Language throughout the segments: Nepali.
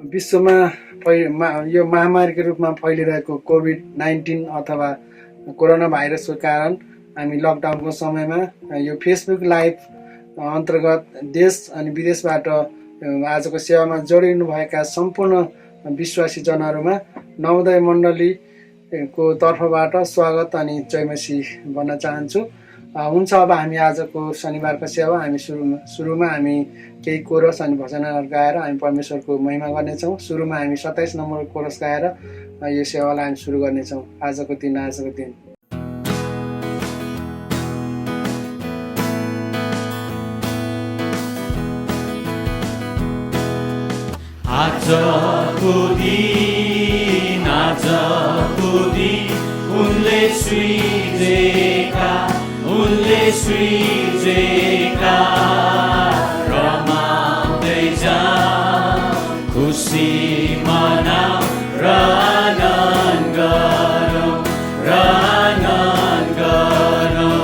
विश्वमा यो महामारीको रूपमा फैलिरहेको कोभिड-19 अथवा कोरोना भाइरसको कारण हामी लकडाउनको समयमा यो फेसबुक लाइभ अन्तर्गत देश अनि विदेशबाट आजको सेवामा जोडिनुभएका सम्पूर्ण विश्वासी जनहरूमा नवोदय मण्डलीको तर्फबाट स्वागत अनि जयमसी भन्न चाहन्छु। हुन्छ, अब हामी आजको शनिबारको सेवा हामी सुरुमा हामी केही कोरस अनि भजनहरू गाएर हामी परमेश्वरको महिमा गर्नेछौँ। सुरुमा हामी 27 नम्बर कोरस गाएर यो सेवालाई हामी सुरु गर्नेछौँ। आजको दिन आजको दिन उनले सृजेका रमाउँदै जाऊ, खुसी मनाऊ र आनन्द गरौँ।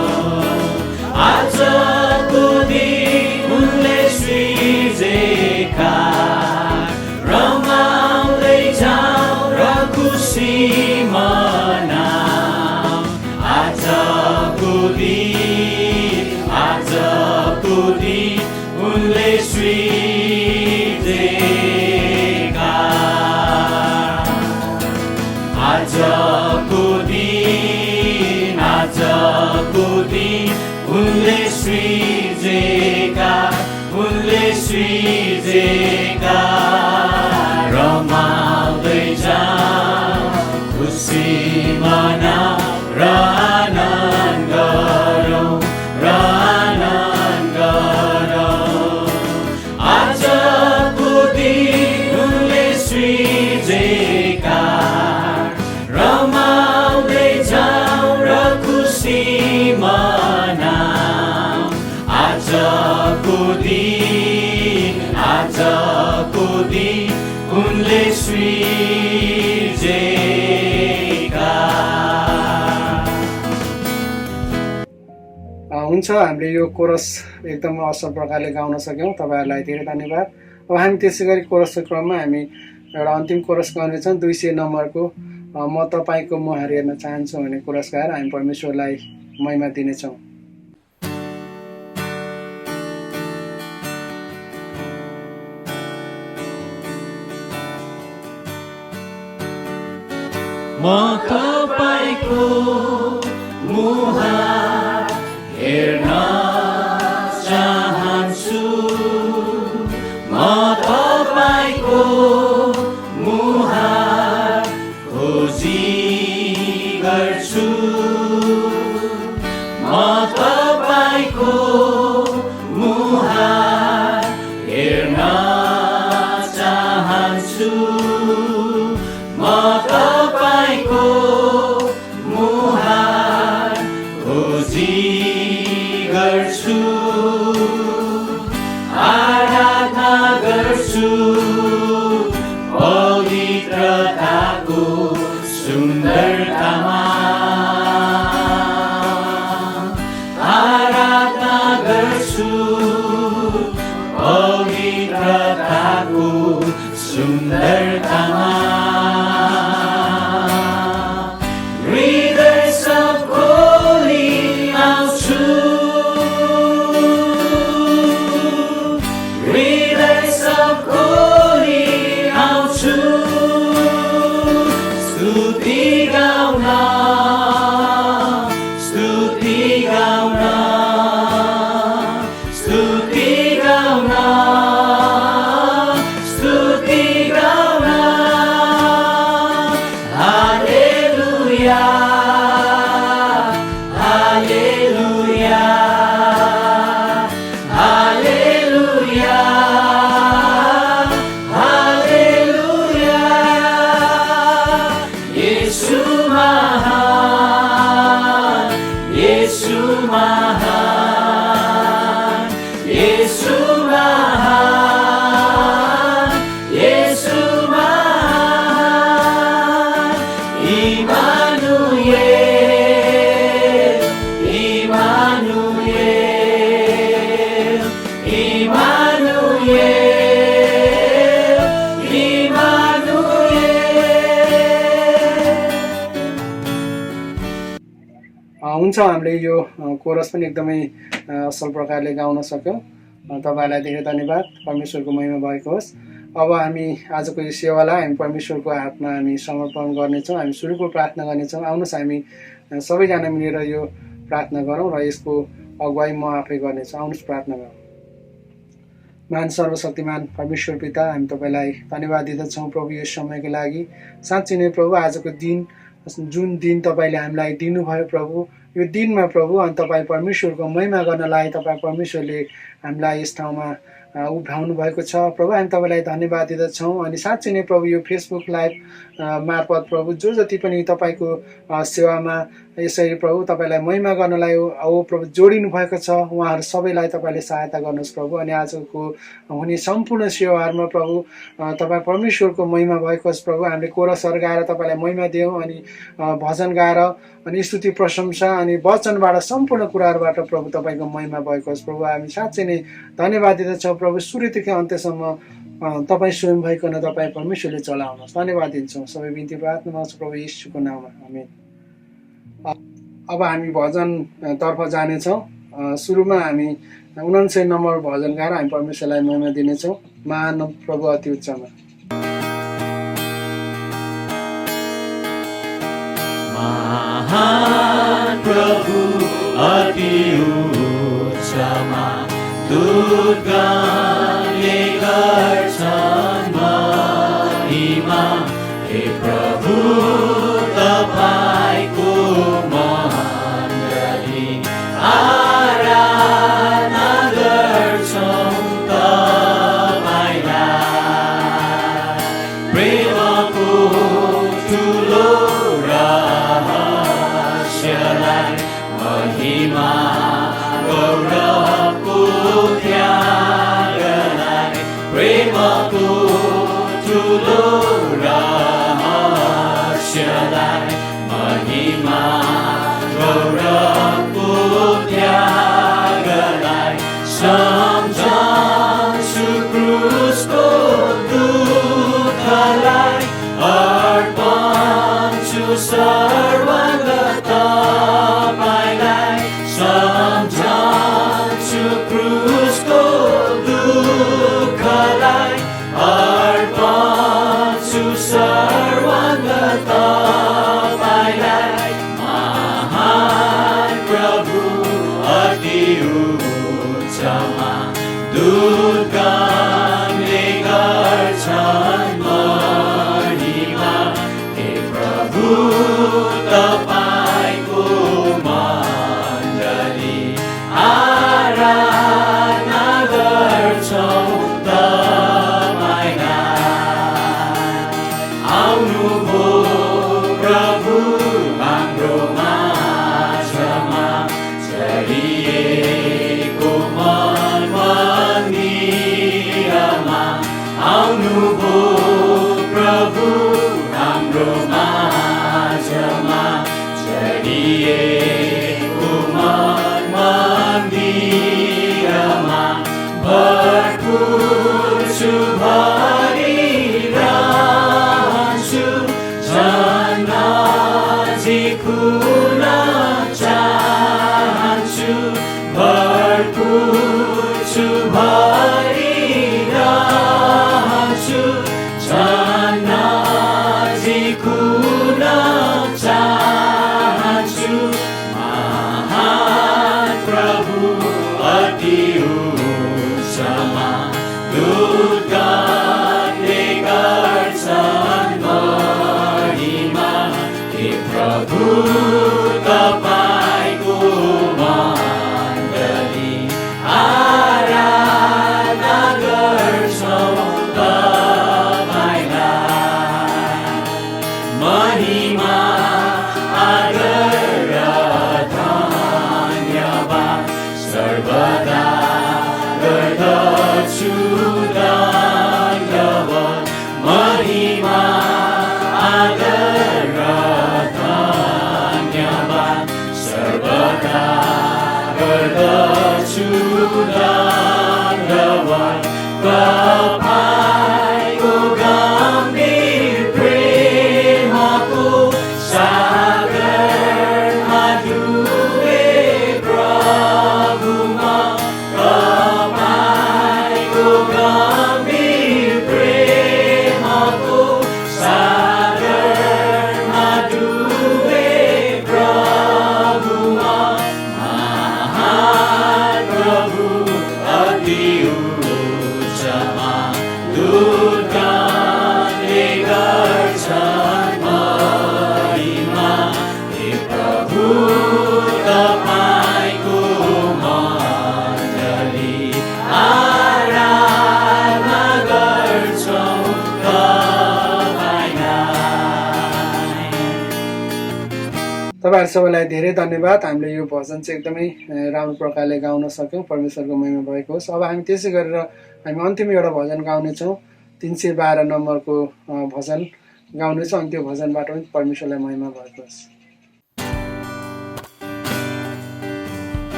आजको दिन उनले सृजेका रमाउँदै जाऊ र खुसी मनाऊ। आजको दिन उनले सृजेका। आजको दिन उनले सृजेका रमाउँदै जाऊ, खुसी मनाऊ र आनन्द गरौँ। आजको दिन उनले सृजेका रमाउँदै जाऊ र खुसी मनाऊ। आजको दिन उनले सृजेका। हुन्छ, हामीले यो कोरस एकदम असल प्रकारले गाउन सक्यौँ। तपाईँहरूलाई धेरै धन्यवाद। अब हामी त्यसै गरी कोरसको क्रममा हामी एउटा अन्तिम कोरस गाउनेछौँ। 200 नम्बरको म तपाईँको मुहार हेर्न चाहन्छु भन्ने कोरस गाएर हामी परमेश्वरलाई महिमा दिनेछौँ। म तपाईँको मुहार हेर्न चाहन्छु, म तपाईँको मुहार खोजी गर्छु, म तपाईँको मुहार हेर्न चाहन्छु, म तपाईँको मुहार खोजी गर्छु, आराधना गर्छु पवित्रताको सुन्दरतामा, आराधना गर्छु पवित्रताको सुन्दरतामा। हृदय सब खोली आउँछु, हृदय सब खोली आउँछु, स्तुति गाउन, स्तुति गाउन, स्तुति गाउन, स्तुति गाउन। हालेलुया, हालेलुया, हालेलुया, हालेलुया। येशू महान, येशू महान, येशू महान, येशू महान। Emmanuel, Emmanuel, Emmanuel, Emmanuel. हुन्छ हामीले यो कोरस पनि एकदमै असल प्रकारले गाउन सक्यौँ। तपाईँलाई धेरै धन्यवाद। परमेश्वरको महिमा भएको होस्। अब हामी आजको यो सेवालाई हामी परमेश्वरको हातमा हामी समर्पण गर्नेछौँ। हामी सुरुको प्रार्थना गर्नेछौँ। आउनुहोस् हामी सबैजना मिलेर यो प्रार्थना गरौँ र यसको अगुवाई म आफै गर्नेछु। आउनुहोस् प्रार्थना गरौँ। महान सर्वशक्तिमान परमेश्वर पिता, हामी तपाईँलाई धन्यवाद दिँदछौँ प्रभु यस समयको लागि। साँच्चै नै प्रभु आजको दिन जुन दिन तपाईँले हामीलाई दिनुभयो प्रभु, यो दिनमा प्रभु अनि तपाईँ परमेश्वरको महिमा गर्नलाई तपाईँ परमेश्वरले हामीलाई यस ठाउँमा उभ्याउनु भएको छ प्रभु। हामी तपाईँलाई धन्यवाद दिँदछौँ। अनि साँच्चै नै प्रभु यो फेसबुक लाइभ मार्फत प्रभु जो जति पनि तपाईँको सेवामा यसरी प्रभु तपाईँलाई महिमा गर्नलाई प्रभु जोडिनु भएको छ, उहाँहरू सबैलाई तपाईँले सहायता गर्नुहोस् प्रभु। अनि आजको हुने सम्पूर्ण सेवाहरूमा प्रभु तपाईँ परमेश्वरको महिमा भएको होस् प्रभु। हामीले कोरसहरू गाएर तपाईँलाई महिमा दियौँ, अनि भजन गाएर अनि स्तुति प्रशंसा अनि वचनबाट सम्पूर्ण कुराहरूबाट प्रभु तपाईँको महिमा भएको होस् प्रभु। हामी साँच्चै नै धन्यवाद दिँदछौँ प्रभु। सुरुदेखि अन्त्यसम्म तपाईँ स्वयं भइकन तपाईँ परमेश्वरले चलाउनुहोस्। धन्यवाद दिन्छौँ। सबै बिन्ती प्रार्थना गर्छु प्रभु येशूको नाममा, आमेन। अब हामी भजनतर्फ जानेछौँ। सुरुमा हामी 99 नम्बर भजन गाएर हामी परमेश्वरलाई महिमा दिनेछौँ। महान प्रभु अति उच्चमा। महान प्रभु अति उच्चमा दूतगणले गर्छन् महिमा। हे प्रभु तपाईको मण्डली आराधना गर्छौँ तपाईलाई। प्रेमको ठुलो रहस्यलाई महिमा गौरवको त्यागलाई। प्रेमको ठुलो रहस्यलाई महिमा गौरवको त्यागलाई। सम्झन्छु क्रुसको दुःखलाई, अर्पण छु सर्वदा तपाईलाई। सम्झन्छु क्रुसको दुःखलाई, अर्पण छु सर्वदा तपाईलाई। महान प्रभु अति उच्चमा दूतगणले गर्छन् महिमा। हे प्रभु तपाईको मण्डली आराधना गर्छौँ तपाईलाई। आउनुभयो प्रभु हाम्रो माझमा, छरिएको मन मन्दिरमा। आउनुभयो प्रभु हाम्रो माझमा, छरिएको मन मन्दिरमा। भरपुर छु भरिरहन्छु, झन् नजिक हुन चाहन्छु। भरपुर छु भरिरहन्छु, झन् नजिक हुन चाहन्छु। महान प्रभु अति उच्चमा दूतगणले गर्छन् महिमा। हे प्रभु तपाईको मण्डली आराधना गर्छौँ तपाईलाई। महिमा आदर र धन्यवाद सर्वदा गर्दछु दण्डवत्। महिमा आदर र धन्यवाद सर्वदा गर्दछु दण्डवत्। तपाईँको गम्भीर प्रेमको सागरमा डुबेर तपाईँहरू सबैलाई धेरै धन्यवाद। हामीले यो भजन चाहिँ एकदमै राम्रो प्रकारले गाउन सक्यौँ। परमेश्वरको महिमा भएको होस्। अब हामी त्यसै गरेर हामी अन्तिम एउटा भजन गाउनेछौँ। 312 नम्बरको भजन गाउनेछौँ अनि त्यो भजनबाट पनि परमेश्वरलाई महिमा भएको होस्।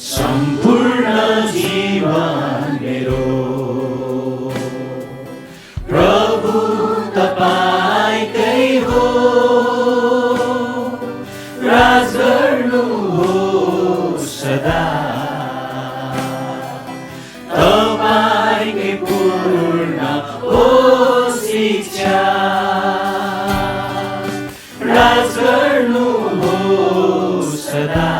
सम्पूर्ण जीवन मेरो प्रभु तपाईकै हो, राज गर्नु हो सदा तपाईँकै पूर्ण हो शिक्षा, राज गर्नु हो सदा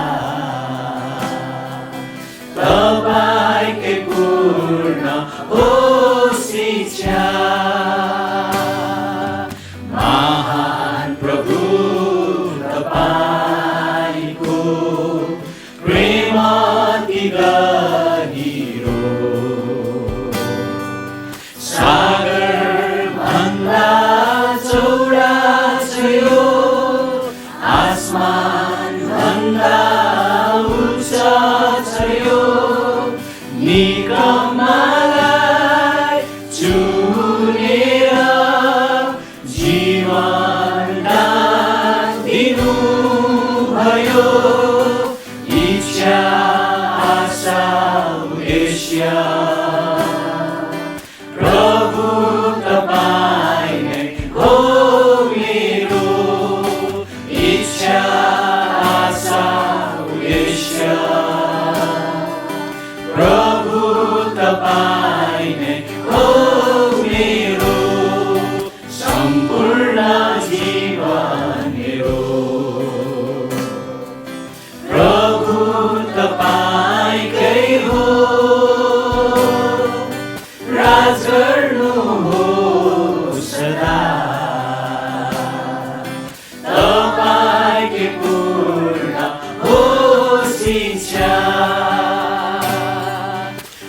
तपाईँकै पूर्ण हो शिक्षा। महान प्रभु तपाईँको प्रेम अति गहिरो, सागर भन्दा चौडा छ यो, आसमान भन्दा उच्च छ यो, निकमलाई चुनेर जीवन दान दिनुभयो, इच्छा आशा उद्देश्य प्रभु तपाईँ नै हो मेरो, इच्छा आशा उद्देश्य प्रभु तपाईँ नै हो मेरो, सम्पूर्ण जीवन मेरो प्रभु तपाईँकै हो, राज गर्नु हो सदा तपाईँकै पूर्ण हो शिक्षा,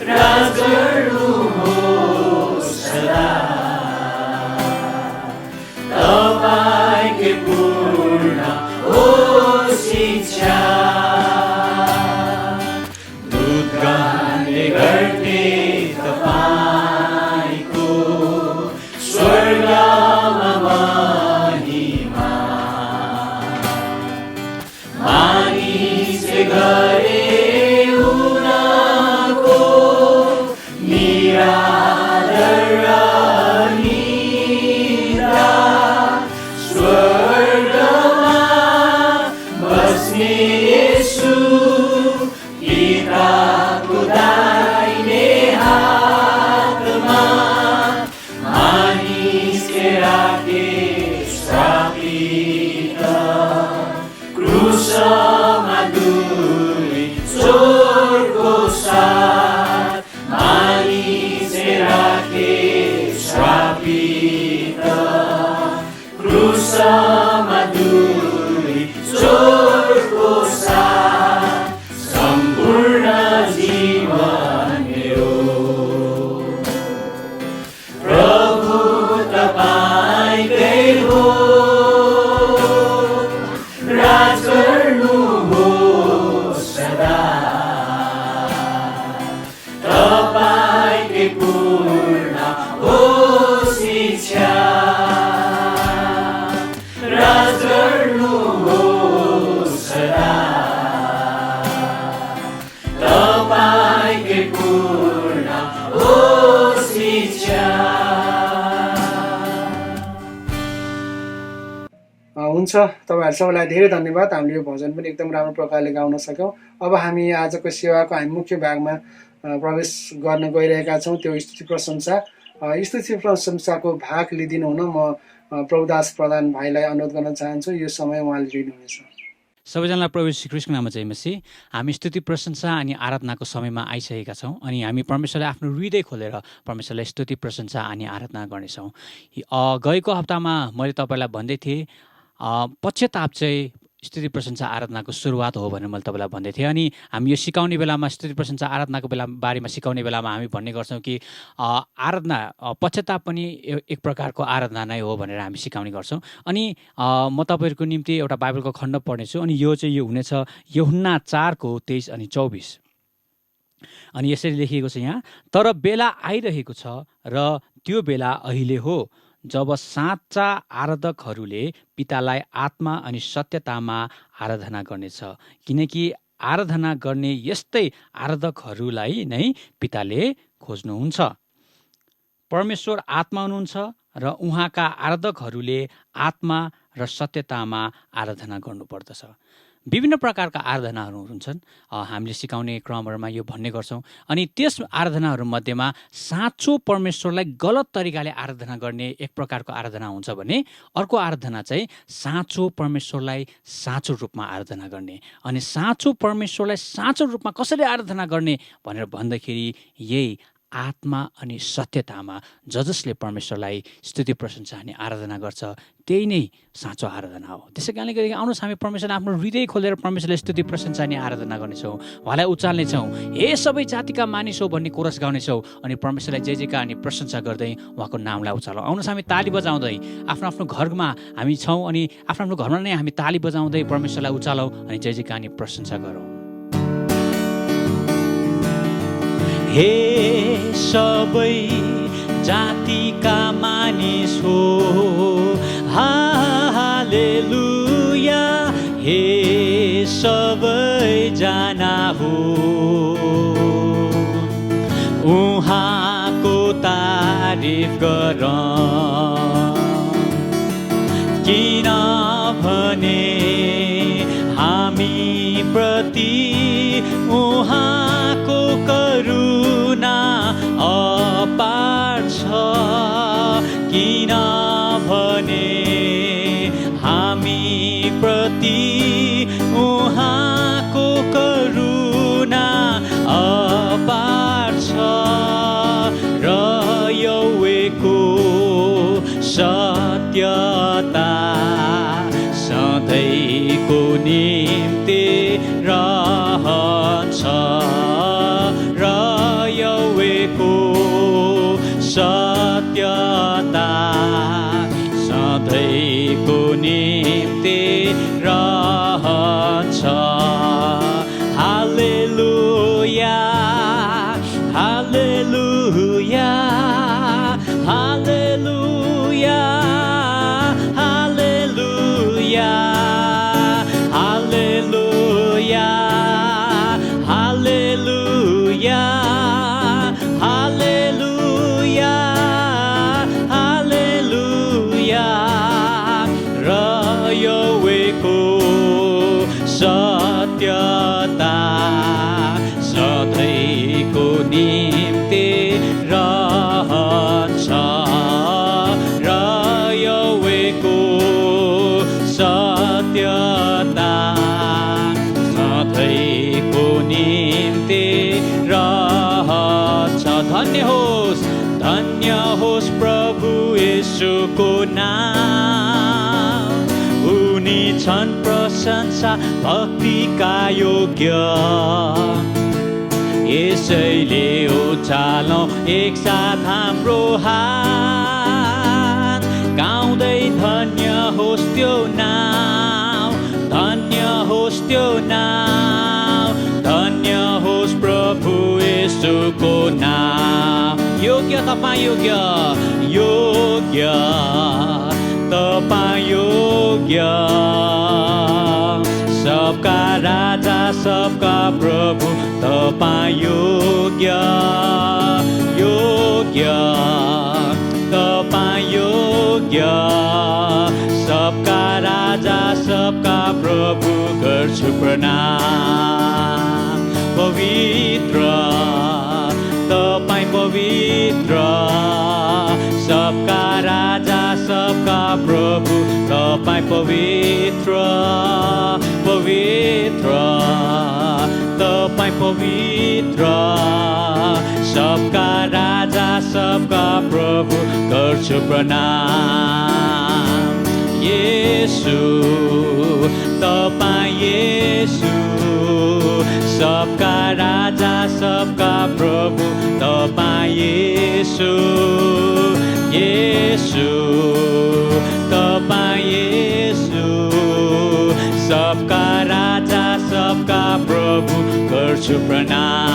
राज गर्नु हो सदा तपाईँकै पूर्ण हो शिक्षा। दूतगणले गर्थे तपाईँको स्वर्गमा महिमा, मानिसले गरे उनको निरादर निद्रा, स्वर्गमा बस्ने येशू पिताको दाहिने हातमा, मानिसले राखे श्रापित क्रुसमा दुई चोरको साथ, मानिसले राखे श्रापित क्रुसमा दुई चोरको साथ, सम्पूर्ण जीवन मेरो प्रभु तपाईँकै हो, राज गर्नु हो सदा तपाईँकै पूर्ण हो शिक्षा, राज गर्नु हो सदा तपाईँकै पूर्ण हो शिक्षा। हुन्छ, तपाईँहरू सबैलाई धेरै धन्यवाद। हामीले यो भजन पनि एकदम राम्रो प्रकारले गाउन सक्यौँ। अब हामी आजको सेवाको हामी मुख्य भागमा प्रवेश गर्न गइरहेका छौँ, त्यो स्तुति प्रशंसा। स्तुति प्रशंसाको भाग लिदिनु हुन म प्रभुदास प्रधान भाइलाई अनुरोध गर्न चाहन्छु। यो समय उहाँले लिनुहुनेछ। सबैजनालाई प्रभु श्री कृष्णको नाममा जय मसीह। हामी स्तुति प्रशंसा अनि आराधनाको समयमा आइसकेका छौँ अनि हामी परमेश्वरलाई आफ्नो हृदय खोलेर परमेश्वरलाई स्तुति प्रशंसा अनि आराधना गर्नेछौँ। गएको हप्तामा मैले तपाईँलाई भन्दै थिएँ पश्चाताप चाहिँ स्तुति प्रशंसा आराधनाको सुरुवात हो भनेर मैले तपाईँलाई भन्दै थिएँ। अनि हामी यो सिकाउने बेलामा स्तुति प्रशंसा आराधनाको बारेमा सिकाउने बेलामा हामी भन्ने गर्छौँ कि आराधना पश्चाताप पनि एक प्रकारको आराधना नै हो भनेर हामी सिकाउने गर्छौँ। अनि म तपाईँहरूको निम्ति एउटा बाइबलको खण्ड पढ्नेछु। अनि यो चाहिँ यो हुनेछ यूहन्ना 4:23 अनि 24। अनि यसरी लेखिएको छ यहाँ, तर बेला आइरहेको छ र त्यो बेला अहिले हो जब साँचा आराधकहरूले पितालाई आत्मा अनि सत्यतामा आराधना गर्नेछ, किनकि आराधना गर्ने यस्तै आराधकहरूलाई नै पिताले खोज्नुहुन्छ। परमेश्वर आत्मा हुनुहुन्छ र उहाँका आराधकहरूले आत्मा र सत्यतामा आराधना गर्नुपर्दछ। विभिन्न प्रकारका आराधनाहरू हुन्छन्, हामीले सिकाउने क्रमहरूमा यो भन्ने गर्छौँ। अनि त्यस आराधनाहरूमध्येमा साँचो परमेश्वरलाई गलत तरिकाले आराधना गर्ने एक प्रकारको आराधना हुन्छ भने अर्को आराधना चाहिँ साँचो परमेश्वरलाई साँचो रूपमा आराधना गर्ने। अनि साँचो परमेश्वरलाई साँचो रूपमा कसरी आराधना गर्ने भनेर भन्दाखेरि यही आत्मा अनि सत्यतामा जसले परमेश्वरलाई स्तुति प्रशंसा अनि आराधना गर्छ त्यही नै साँचो आराधना हो। त्यसै कारणले गर्दा आउनुहोस् हामी परमेश्वरलाई आफ्नो हृदय खोलेर परमेश्वरलाई स्तुति प्रशंसा अनि आराधना गर्नेछौँ, उहाँलाई उचाल्नेछौँ, हे सबै जातिका मानिस हो भन्ने कोरस गाउनेछौँ अनि परमेश्वरलाई जय जयकार अनि प्रशंसा गर्दै उहाँको नामलाई उचालौँ। आउनुहोस् हामी ताली बजाउँदै आफ्नो आफ्नो घरमा हामी छौँ अनि आफ्नो आफ्नो घरमा नै हामी ताली बजाउँदै परमेश्वरलाई उचालौँ अनि जय जयकार अनि प्रशंसा गरौँ। हे सबै जातिका मानिस हो हालेलुया, हे सबै जना हो उहाँको तारिफ गरौँ, किनभने हामी प्रति उहाँको करुणा अपार छ, किनभने हामी प्रति उहाँको करुणा अपार छ र यहोवाको सत्यता सधैँको निम्ति रहन्छ र यहोवाको सत्यता सधैँको निम्ति रहन्छ। हालेलुया हालेलुया हालेलुया हालेलुया हालेलुया हालेलुया हालेलुया हालेलुया र यहोवाको सत्यता सधैँको निम्ति रहन्छ र यहोवाको सत्यता सधैँको निम्ति रहन्छ। धन्य होस् प्रभु येशूको नाम, उनी छन् प्रशंसा भक्तिका योग्य, यसैले उचालौँ एकसाथ हाम्रो हात गाउँदै धन्य होस् त्यो नाम, धन्य होस् त्यो नाम, धन्य होस् प्रभु येशूको नाम। योग्य तपाईँ योग्य, योग्य तपाईँ योग्य, सबका राजा सबका प्रभु तपाईँ योग्य, योग्य तपाईँ योग्य, सबका राजा सबका प्रभु गर्छु प्रणाम। पवित्र तपाईँ पवित्र, सबका राजा सबका प्रभु तपाईँ पवित्र, पवित्र तपाईँ पवित्र, सबका राजा सबका प्रभु गर्छु प्रणाम। येशू तपाईँ येशू सबका राजा सबका प्रभु तपाईँ येशू येशू तपाईँ येशू सबका राजा सबका प्रभु गर्छु प्रणाम।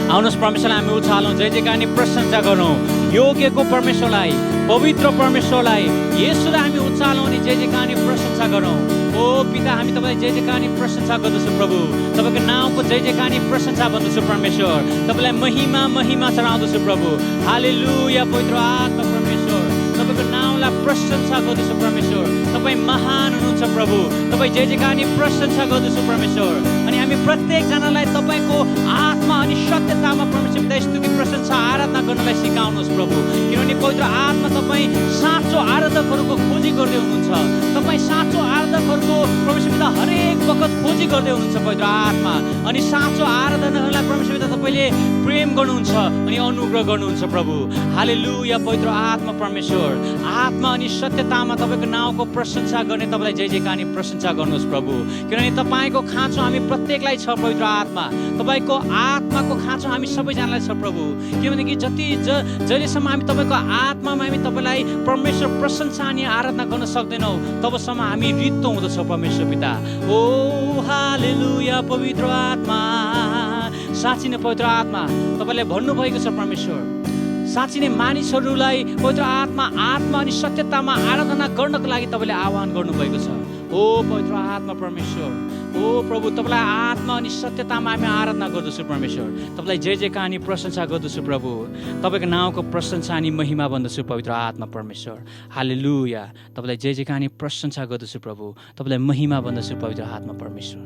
आउनुहोस् परमेश्वरलाई हामी उचालौँ, जय जयकार अनि प्रशंसा गरौँ योग्यको परमेश्वरलाई, पवित्र परमेश्वरलाई, येशूलाई हामी उचालौँ अनि जय जयकार अनि प्रशंसा गरौँ। ओ पिता, हामी तपाईँलाई जय जयकार अनि प्रशंसा गर्दछौँ प्रभु, तपाईँको नाउँको जय जयकार अनि प्रशंसा गर्दछौँ परमेश्वर, तपाईँलाई महिमा महिमा चढाउँदछु प्रभु। हालेलुया पवित्र आत्मा परमेश्वर, तपाईँको नाउँलाई प्रशंसा गर्दछु परमेश्वर, तपाईँ महान हुनुहुन्छ प्रभु, तपाईँ जय जयकार अनि प्रशंसा गर्दछु परमेश्वर। अनि हामी प्रत्येकजनालाई तपाईँको आत्मा अनि सत्यतामा परमेश्वर पिता स्तुति प्रशंसा आराधना गर्नलाई सिकाउनुहोस् प्रभु, किनभने पवित्र आत्मा तपाईँ साँचो आराधकहरूको खोजी गर्दै हुनुहुन्छ, तपाईँ साँचो आराधकहरूको परमेश्वर पिता हरेक वखत खोजी गर्दै हुनुहुन्छ पवित्र आत्मा। अनि साँचो आराधनाहरूलाई परमेश्वर पिता तपाईँले प्रेम गर्नुहुन्छ अनि अनुग्रह गर्नुहुन्छ प्रभु। हालेलुया पवित्र आत्मा परमेश्वर, आत्मा अनि सत्यतामा तपाईँको नाउँको प्रशंसा गर्ने तपाईँलाई जय जयकार अनि प्रशंसा गर्नुहोस् प्रभु, किनभने तपाईँको खाँचो हामी प्रत्येकलाई छ पवित्र आत्मा, तपाईँको आत्माको खाँचो हामी सबैजनालाई छ प्रभु, किनभनेकि जहिलेसम्म हामी तपाईँको आत्मामा हामी तपाईँलाई परमेश्वर प्रशंसा अनि आराधना गर्न सक्दैनौँ तबसम्म हामी रित्तो हुँदछौँ परमेश्वर पिता। ओ हालेलुया पवित्र आत्मा, साँच्चै नै पवित्र आत्मा तपाईँले भन्नुभएको छ परमेश्वर, साँच्चै नै मानिसहरूलाई पवित्र आत्मा अनि सत्यतामा आराधना गर्नको लागि तपाईँले आह्वान गर्नुभएको छ। ओ पवित्र आत्मा परमेश्वर, ओ प्रभु तपाईँलाई आत्मा अनि सत्यतामा हामी आराधना गर्दछु परमेश्वर, तपाईँलाई जय जयकार अनि प्रशंसा गर्दछु प्रभु, तपाईँको नाउँको प्रशंसा अनि महिमा भन्दछु पवित्र आत्मा परमेश्वर। हालेलुया तपाईँलाई जय जयकार अनि प्रशंसा गर्दछु प्रभु, तपाईँलाई महिमा भन्दछु पवित्र आत्मा परमेश्वर,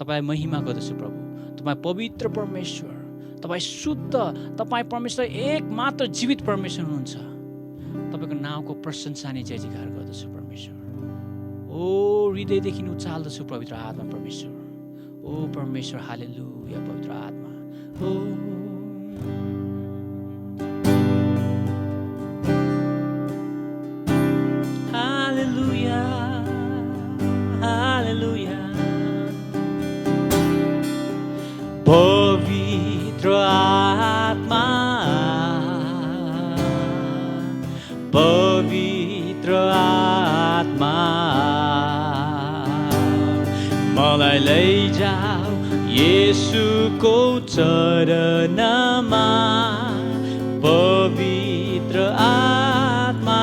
तपाईँलाई महिमा गर्दछु प्रभु, तपाईँ पवित्र परमेश्वर, तपाईँ शुद्ध, तपाईँ परमेश्वर एकमात्र जीवित परमेश्वर हुनुहुन्छ, तपाईँको नाउँको प्रशंसा अनि जय जयकार गर्दछु परमेश्वर। ओ हृदयदेखि उचाल्दछु पवित्र आत्मा परमेश्वर, ओ परमेश्वर हालेलुया पवित्र आत्मा। ओ हालेलुया हालेलुया पवित्र आत्मा, पवित्र आत्मा मलाई लैजाऊ येशूको चरणमा, पवित्र आत्मा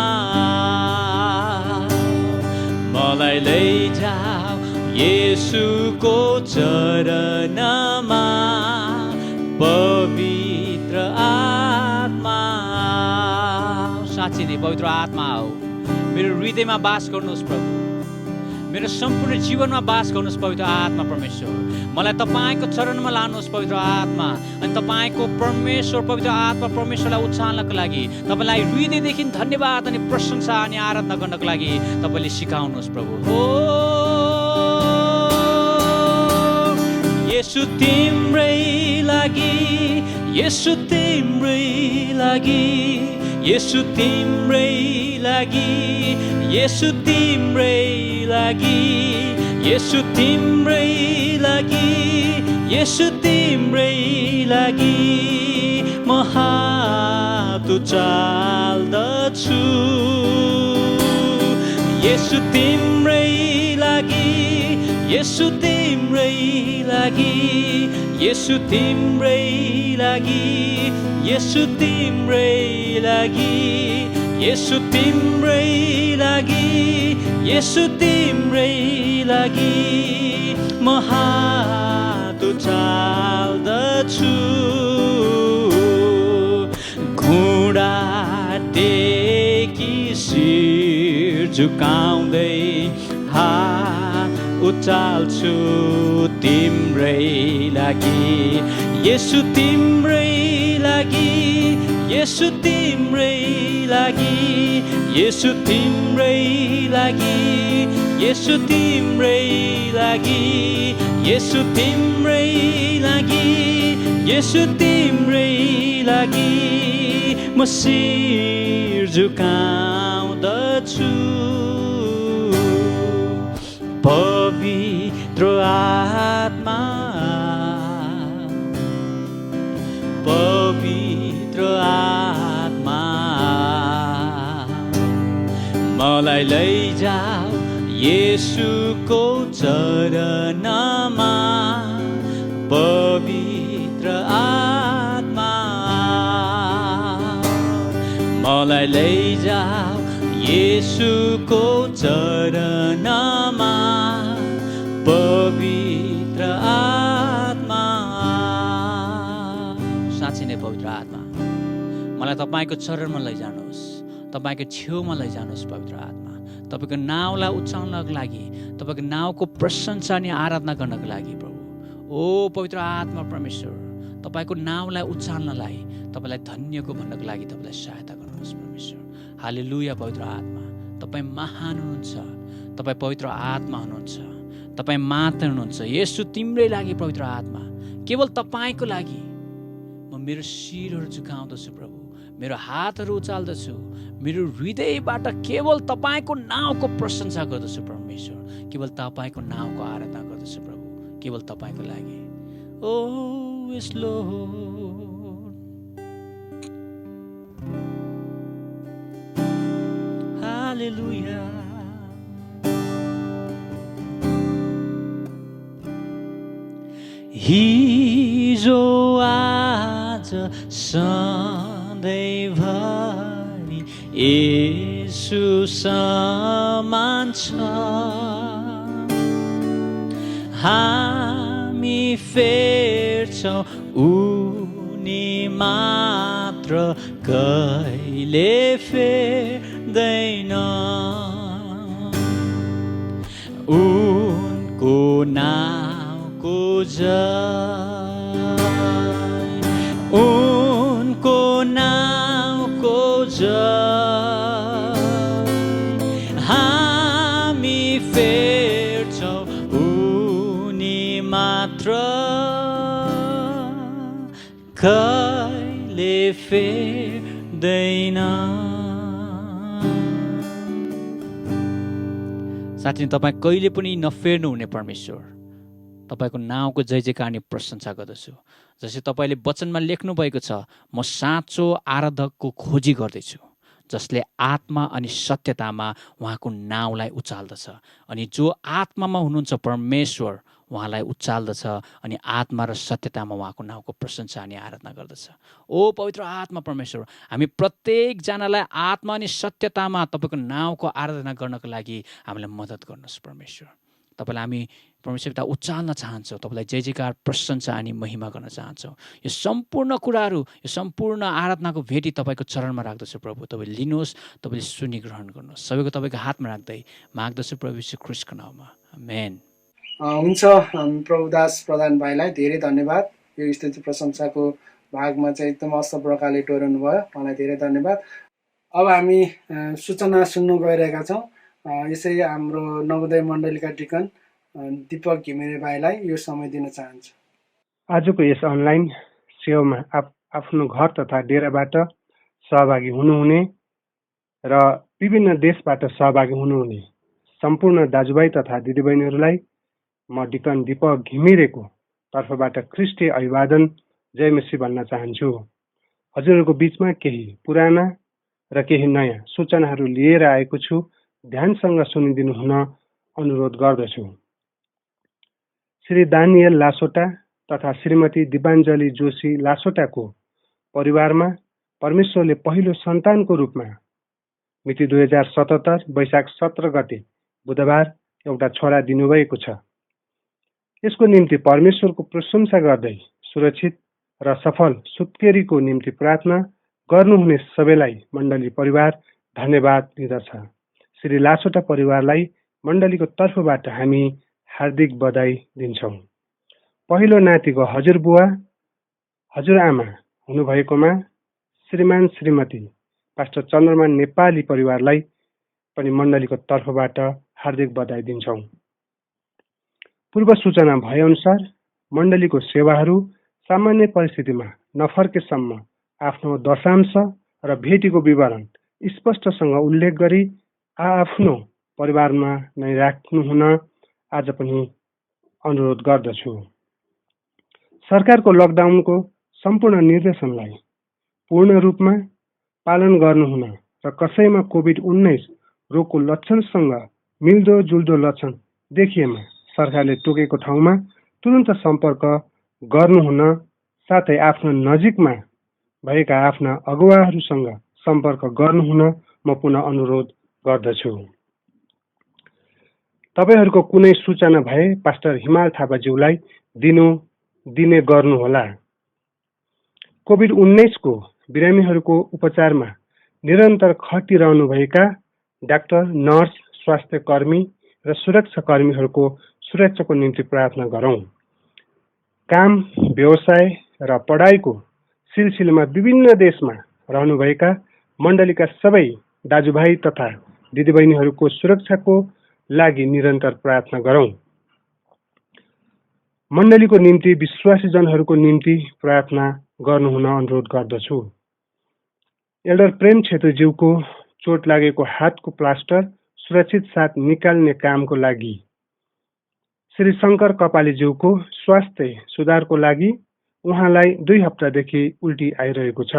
मलाई लैजाऊ येशूको चरणमा, पवित्र आत्मा। साँच्चै नै पवित्र आत्मा हो, मेरो हृदयमा बास गर्नुहोस् प्रभु, मेरो सम्पूर्ण जीवनमा बास गर्नुहोस् पवित्र आत्मा परमेश्वर, मलाई तपाईँको चरणमा लानुहोस् पवित्र आत्मा, अनि तपाईँको परमेश्वर पवित्र आत्मा परमेश्वरलाई उचाल्नको लागि तपाईँलाई हृदयदेखि धन्यवाद अनि प्रशंसा अनि आराधना गर्नको लागि तपाईँले सिकाउनुहोस् प्रभु। हो येशू तिम्रै लागि, येशू तिम्रै लागि, येशू तिम्रै लागि, येशू तिम्रै लागि, येशू तिम्रै लागि, येशू तिम्रै लागि म हात उचाल्दछु, येशू तिम्रै लागि, येशू तिम्रै लागि, येशू तिम्रै लागि, येशू तिम्रै लागि, येशू तिम्रै लागि, येशू तिम्रै लागि म हात उचाल्दछु, घुँडा टेकी शिर झुकाउँदै हात उचाल्छु तिम्रै लागि, येशू तिम्रै लागि, येशू तिम्रै लागि, येशू तिम्रै लागि, येशू तिम्रै लागि, येशू तिम्रै लागि, येशू तिम्रै लागि म शिर झुकाउँदछु, पवित्र आत्मा पवित्र आत्मा मलाई लैजाऊ येशूको चरणमा पवित्र आत्मा मलाई लैजाऊ येशूको चरणमा पवित्र आत्मा साँच्चै नै पवित्र आत्मा मलाई तपाईँको चरणमा लैजानुहोस् तपाईँको छेउमा लैजानुहोस् पवित्र आत्मा तपाईँको नाउँलाई उचाल्नको लागि तपाईँको नाउँको प्रशंसा अनि आराधना गर्नको लागि प्रभु ओ पवित्र आत्मा परमेश्वर तपाईँको नाउँलाई उचाल्नलाई तपाईँलाई धन्यको भन्नको लागि तपाईँलाई सहायता गर्नुहोस् परमेश्वर हालेलुया पवित्र आत्मा तपाईँ महान हुनुहुन्छ तपाईँ पवित्र आत्मा हुनुहुन्छ तपाईँ मात्र हुनुहुन्छ यसो तिम्रै लागि पवित्र आत्मा केवल तपाईँको लागि म मेरो शिरहरू झुकाउँदछु प्रभु मेरो हातहरू उचाल्दछु मेरो हृदयबाट केवल तपाईँको नाउँको प्रशंसा गर्दछु परमेश्वर केवल तपाईँको नाउँको आराधना गर्दछु प्रभु केवल तपाईँको लागि ओ यस लर्ड हालेलुया हिजो आज सधैँभरि येशू समान छ हामी फेर्छौँ उनी मात्र कहिले फेर्दैन उनको नामको जय उनको नामको जय हामी फेर्छौँ उनी मात्र कहिले फेर्दैन साथी तपाईँ कहिले पनि नफेर्नु हुने परमेश्वर तपाईँको नाउँको जय जयकार अनि प्रशंसा गर्दछु जसरी तपाईँले वचनमा लेख्नु भएको छ म साँचो आराधकको खोजी गर्दैछु जसले आत्मा अनि सत्यतामा उहाँको नाउँलाई उचाल्दछ अनि जो आत्मामा हुनुहुन्छ परमेश्वर उहाँलाई उचाल्दछ अनि आत्मा र सत्यतामा उहाँको नाउँको प्रशंसा अनि आराधना गर्दछ ओ पवित्र आत्मा परमेश्वर हामी प्रत्येकजनालाई आत्मा अनि सत्यतामा तपाईँको नाउँको आराधना गर्नको लागि हामीलाई मद्दत गर्नुहोस् परमेश्वर तपाईँलाई हामी परमेश्वरता उचाल्न चाहन्छौँ तपाईँलाई जय जयकार प्रशंसा अनि महिमा गर्न चाहन्छौँ यो सम्पूर्ण कुराहरू यो सम्पूर्ण आराधनाको भेटी तपाईँको चरणमा राख्दछु प्रभु तपाईँ लिनुहोस् तपाईँले सुनि ग्रहण गर्नुहोस् सबैको तपाईँको हातमा राख्दै माग्दछु प्रभु यीशु ख्रीष्टको नाउँमा आमेन हुन्छ प्रभुदास प्रधान भाइलाई धेरै धन्यवाद यो स्तुति प्रशंसाको भागमा चाहिँ एकदम असल प्रकारले टोर्नु भयो उहाँलाई धेरै धन्यवाद अब हामी सूचना सुन्नु गइरहेका छौँ यसै हाम्रो नवोदय मण्डलीका डिकन दीपक घिमिरे भाइलाई यो समय दिन चाहन्छु आजको यस अनलाइन सेवामा आफ्नो घर तथा डेराबाट सहभागी हुनुहुने र विभिन्न देशबाट सहभागी हुनुहुने सम्पूर्ण दाजुभाइ तथा दिदीबहिनीहरूलाई म डिकन दीपक घिमिरेको तर्फबाट ख्रिस्टीय अभिवादन जय मसी भन्न चाहन्छु हजुरहरूको बिचमा केही पुराना र केही नयाँ सूचनाहरू लिएर आएको छु ध्यानसँग सुनिदिनु हुन अनुरोध गर्दछु श्री दानियल लासोटा तथा श्रीमती दिपाञ्जली जोशी लासोटाको परिवारमा परमेश्वरले पहिलो सन्तानको रूपमा मिति 2077 वैशाख 17 गते बुधबार एउटा छोरा दिनुभएको छ यसको निम्ति परमेश्वरको प्रशंसा गर्दै सुरक्षित र सफल सुत्केरीको निम्ति प्रार्थना गर्नुहुने सबैलाई मण्डली परिवार धन्यवाद दिँदछ श्री लासोटा परिवारलाई मण्डलीको तर्फबाट हामी हार्दिक बधाई दिन्छौँ पहिलो नातिको हजुरबुवा हजुरआमा हुनुभएकोमा श्रीमान श्रीमती पास्टर चन्द्रमान नेपाली परिवारलाई पनि मण्डलीको तर्फबाट हार्दिक बधाई दिन्छौँ पूर्व सूचना भएअनुसार मण्डलीको सेवाहरू सामान्य परिस्थितिमा नफर्केसम्म आफ्नो दशांश र भेटीको विवरण स्पष्टसँग उल्लेख गरी आफ्नो परिवारमा नै राख्नुहुन आज पनि अनुरोध गर्दछु। सरकारको लकडाउनको सम्पूर्ण निर्देशनलाई पूर्ण रूपमा पालन गर्नुहुन र कसैमा कोभिड-19 रोगको लक्षणसँग मिल्दोजुल्दो लक्षण देखिएमा सरकारले तोकेको ठाउँमा तुरन्त सम्पर्क गर्नुहुन साथै आफ्नो नजिकमा भएका आफ्ना अगुवाहरूसँग सम्पर्क गर्नुहुन म पुनः अनुरोध गर्दछु। तपाईहरूको कुनै सूचना भए पास्टर हिमाल थापाज्यूलाई दिने गर्नुहोला। कोभिड-19 को बिरामीहरूको उपचारमा निरन्तर खटिरहनुभएका डाक्टर, नर्स, स्वास्थ्य कर्मी र सुरक्षा कर्मीहरूको सुरक्षाको निम्ति प्रार्थना गरौँ। काम, व्यवसाय र पढाइको सिलसिलामा विभिन्न देशमा रहनुभएका मण्डलीका सबै दाजुभाइ तथा दिदीबहिनीहरूको सुरक्षाको लागि निरन्तर प्रार्थना गरौँ। मण्डलीको निम्ति विश्वासीजनहरूको निम्ति प्रार्थना गर्नुहुन अनुरोध गर्दछु। एल्डर प्रेम छेत्रीज्यूको चोट लागेको हातको प्लास्टर सुरक्षित साथ निकाल्ने कामको लागि, श्री शङ्कर कपालीज्यूको स्वास्थ्य सुधारको लागि उहाँलाई 2 हप्तादेखि उल्टी आइरहेको छ।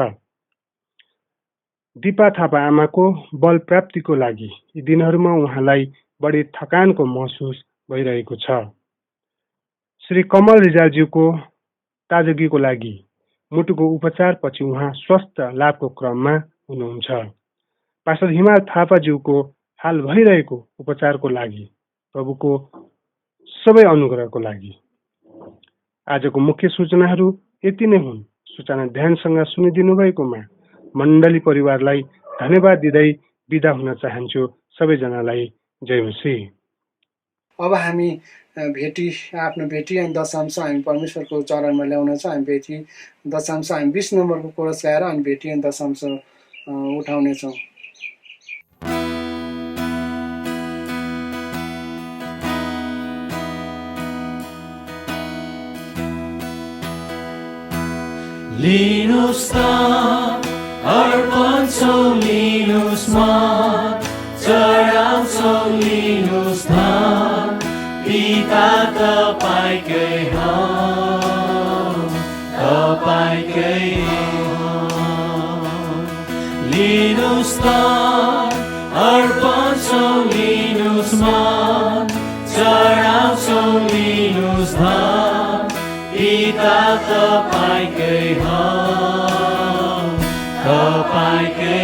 दिपा थापा आमाको बल प्राप्तिको लागि यी दिनहरूमा उहाँलाई बढी थकानको महसुस भइरहेको छ। श्री कमल रिजालज्यूको ताजगीको लागि मुटुको उपचारपछि उहाँ स्वस्थ लाभको क्रममा हुनुहुन्छ। पास्टर हिमाल थापाज्यूको हाल भइरहेको उपचारको लागि प्रभुको सबै अनुग्रहको लागि। आजको मुख्य सूचनाहरू यति नै हुन्। सूचना ध्यानसँग सुनिदिनु भएकोमा मण्डली परिवारलाई धन्यवाद दिँदै बिदा हुन चाहन्छु। सबैजनालाई जय मसीह। अब हामी आफ्नो भेटी अनि दशांश हामी परमेश्वरको चरणमा ल्याउनेछौँ। हामी भेटी दशांश हामी 20 नम्बरको कोरस गाएर अनि भेटी अनि दशांश उठाउनेछौँ। लिनुस् अर्पण छौ लिनुस् चढाउँछौ लिनुस् पिता तपाईकै हो लिनुस् अर्पण छौ लिनुस् चढाउँछौ लिनुस् पिता तपाईकै हो तपाईँकै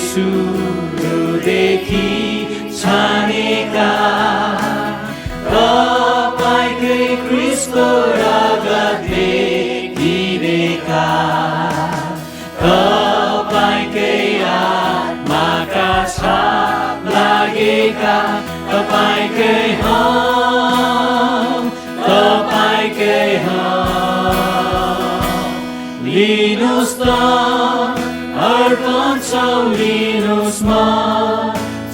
सुरुदेखि छानेका तपाईँकै क्रिस्टको रगतले किनेका तपाईँकै आत्माका छाप लागेका तपाईँकै हो लिनुस् अर्पण छौ लिनुस्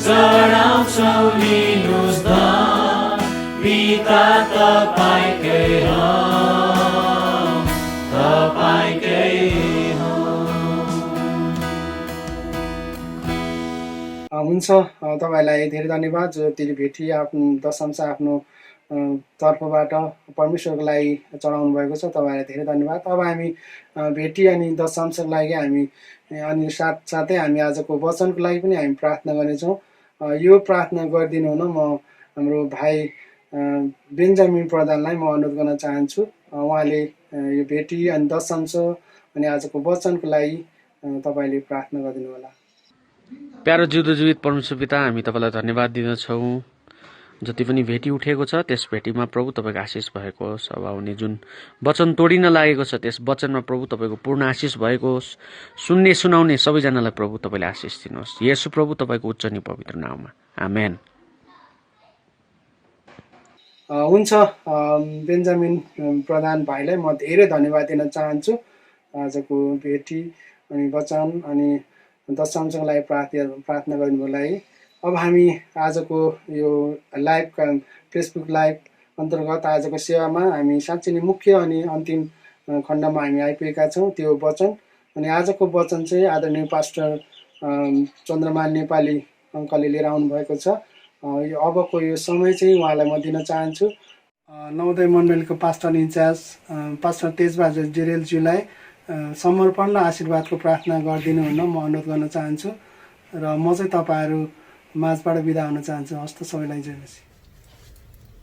चढाउँछौ लिनुस् पिता तपाईकै हो हुन्छ। तपाईँलाई धेरै धन्यवाद जो त्यसले भेटी आफ्नो दशांश आफ्नो तर्फबाट परमेश्वरको लागि चढाउनु भएको छ। तपाईँलाई धेरै धन्यवाद। अब हामी भेटी अनि दशांशको लागि हामी अनि साथसाथै हामी आजको वचनको लागि पनि हामी प्रार्थना गर्नेछौँ। यो प्रार्थना गरिदिनु हुन म हाम्रो भाइ बेन्जामिन प्रधानलाई म अनुरोध गर्न चाहन्छु। उहाँले यो भेटी अनि दशांश अनि आजको वचनको लागि तपाईँले प्रार्थना गरिदिनु होला। प्यारो जिउँदो जीवित परमेश्वर पिता, हामी तपाईँलाई धन्यवाद दिँदछौँ। जति पनि भेटी उठेको छ त्यस भेटीमा प्रभु तपाईँको आशिष भएको होस्। अब आउने जुन वचन तोडिन लागेको छ त्यस वचनमा प्रभु तपाईँको पूर्ण आशिष भएको होस्। सुन्ने सुनाउने सबैजनालाई प्रभु तपाईँले आशिष दिनुहोस्। येशू प्रभु तपाईँको उच्च नि पवित्र नाममा, आमेन। हुन्छ, बेन्जामिन प्रधान भाइलाई म धेरै धन्यवाद दिन चाहन्छु आजको भेटी अनि वचन अनि दशांशको लागि प्रार्थना गर्नुको लागि। अब हामी आजको यो लाइभ फेसबुक लाइभ अन्तर्गत आजको सेवामा हामी साँच्चै नै मुख्य अनि अन्तिम खण्डमा हामी आइपुगेका छौँ, त्यो वचन। अनि आजको वचन चाहिँ आदरणीय पास्टर चन्द्रमाल नेपाली अङ्कलले लिएर आउनुभएको छ। अबको यो समय चाहिँ उहाँलाई म दिन चाहन्छु। नवोदय मण्डलीको पास्टर इन्चार्ज पास्टर तेजबहादुर जिरेलज्यूलाई समर्पण र आशीर्वादको प्रार्थना गरिदिनु हुन म अनुरोध गर्न चाहन्छु र म चाहिँ तपाईँहरू माझबाट बिदा हुन चाहन्छु। हस्त सबैलाई जय मसीह।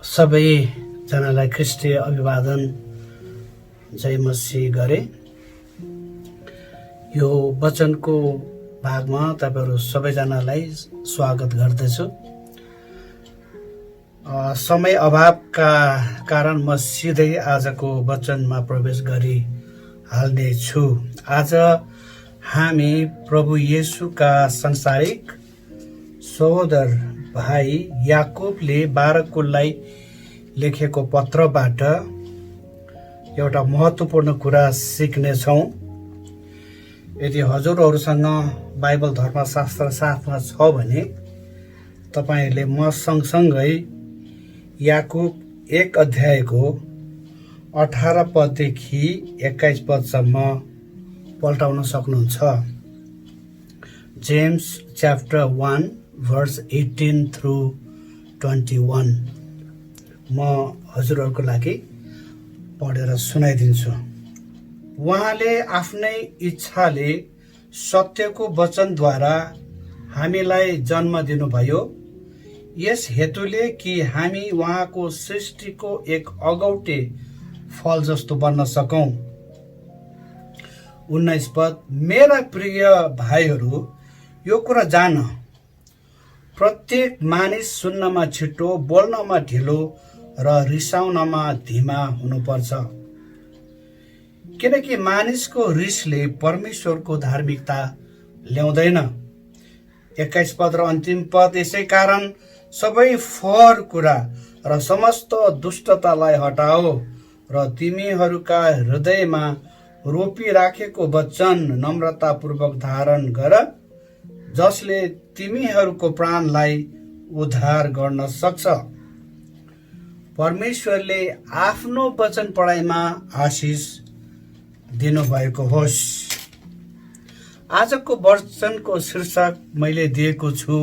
सबैजनालाई ख्रिस्टीय अभिवादन जय मसीह गरे। यो वचनको भागमा तपाईँहरू सबैजनालाई स्वागत गर्दछु। समय अभावका कारण म सिधै आजको वचनमा प्रवेश गरिहाल्नेछु। आज हामी प्रभु येशूका संसारिक सहोदर भाइ याकुबले 12 कुललाई लेखेको पत्रबाट एउटा महत्त्वपूर्ण कुरा सिक्नेछौँ। यदि हजुरहरूसँग बाइबल धर्मशास्त्र साथमा छ भने तपाईँहरूले म सँगसँगै याकुब 1 अध्यायको 18 पददेखि 21 पदसम्म पल्टाउन सक्नुहुन्छ। जेम्स च्याप्टर 1 verse 18 through 21 म हजुरहरूको लागि पढेर सुनाइदिन्छु। उहाँले आफ्नै इच्छाले सत्यको वचनद्वारा हामीलाई जन्म दिनुभयो, यस हेतुले कि हामी उहाँको सृष्टिको एक अगौटे फल जस्तो बन्न सकौं। 19 पद, मेरा प्रिय भाइहरू, यो कुरा जान, प्रत्येक मानिस सुन्नमा छिटो, बोल्नमा ढिलो र रिसाउनमा धीमा हुनुपर्छ, किनकि मानिसको रिसले परमेश्वरको धार्मिकता ल्याउँदैन। 21 पद र अन्तिम पद, यसै कारण सबै फोहोर कुरा र समस्त दुष्टतालाई हटाओ र तिमीहरूका हृदयमा रोपिराखेको वचन नम्रतापूर्वक धारण गर, जसले तिमीहरूको प्राणलाई उद्धार गर्न सक्छ। परमेश्वरले आफ्नो वचन पढाइमा आशिष दिनुभएको होस्। आजको वचनको शीर्षक मैले दिएको छु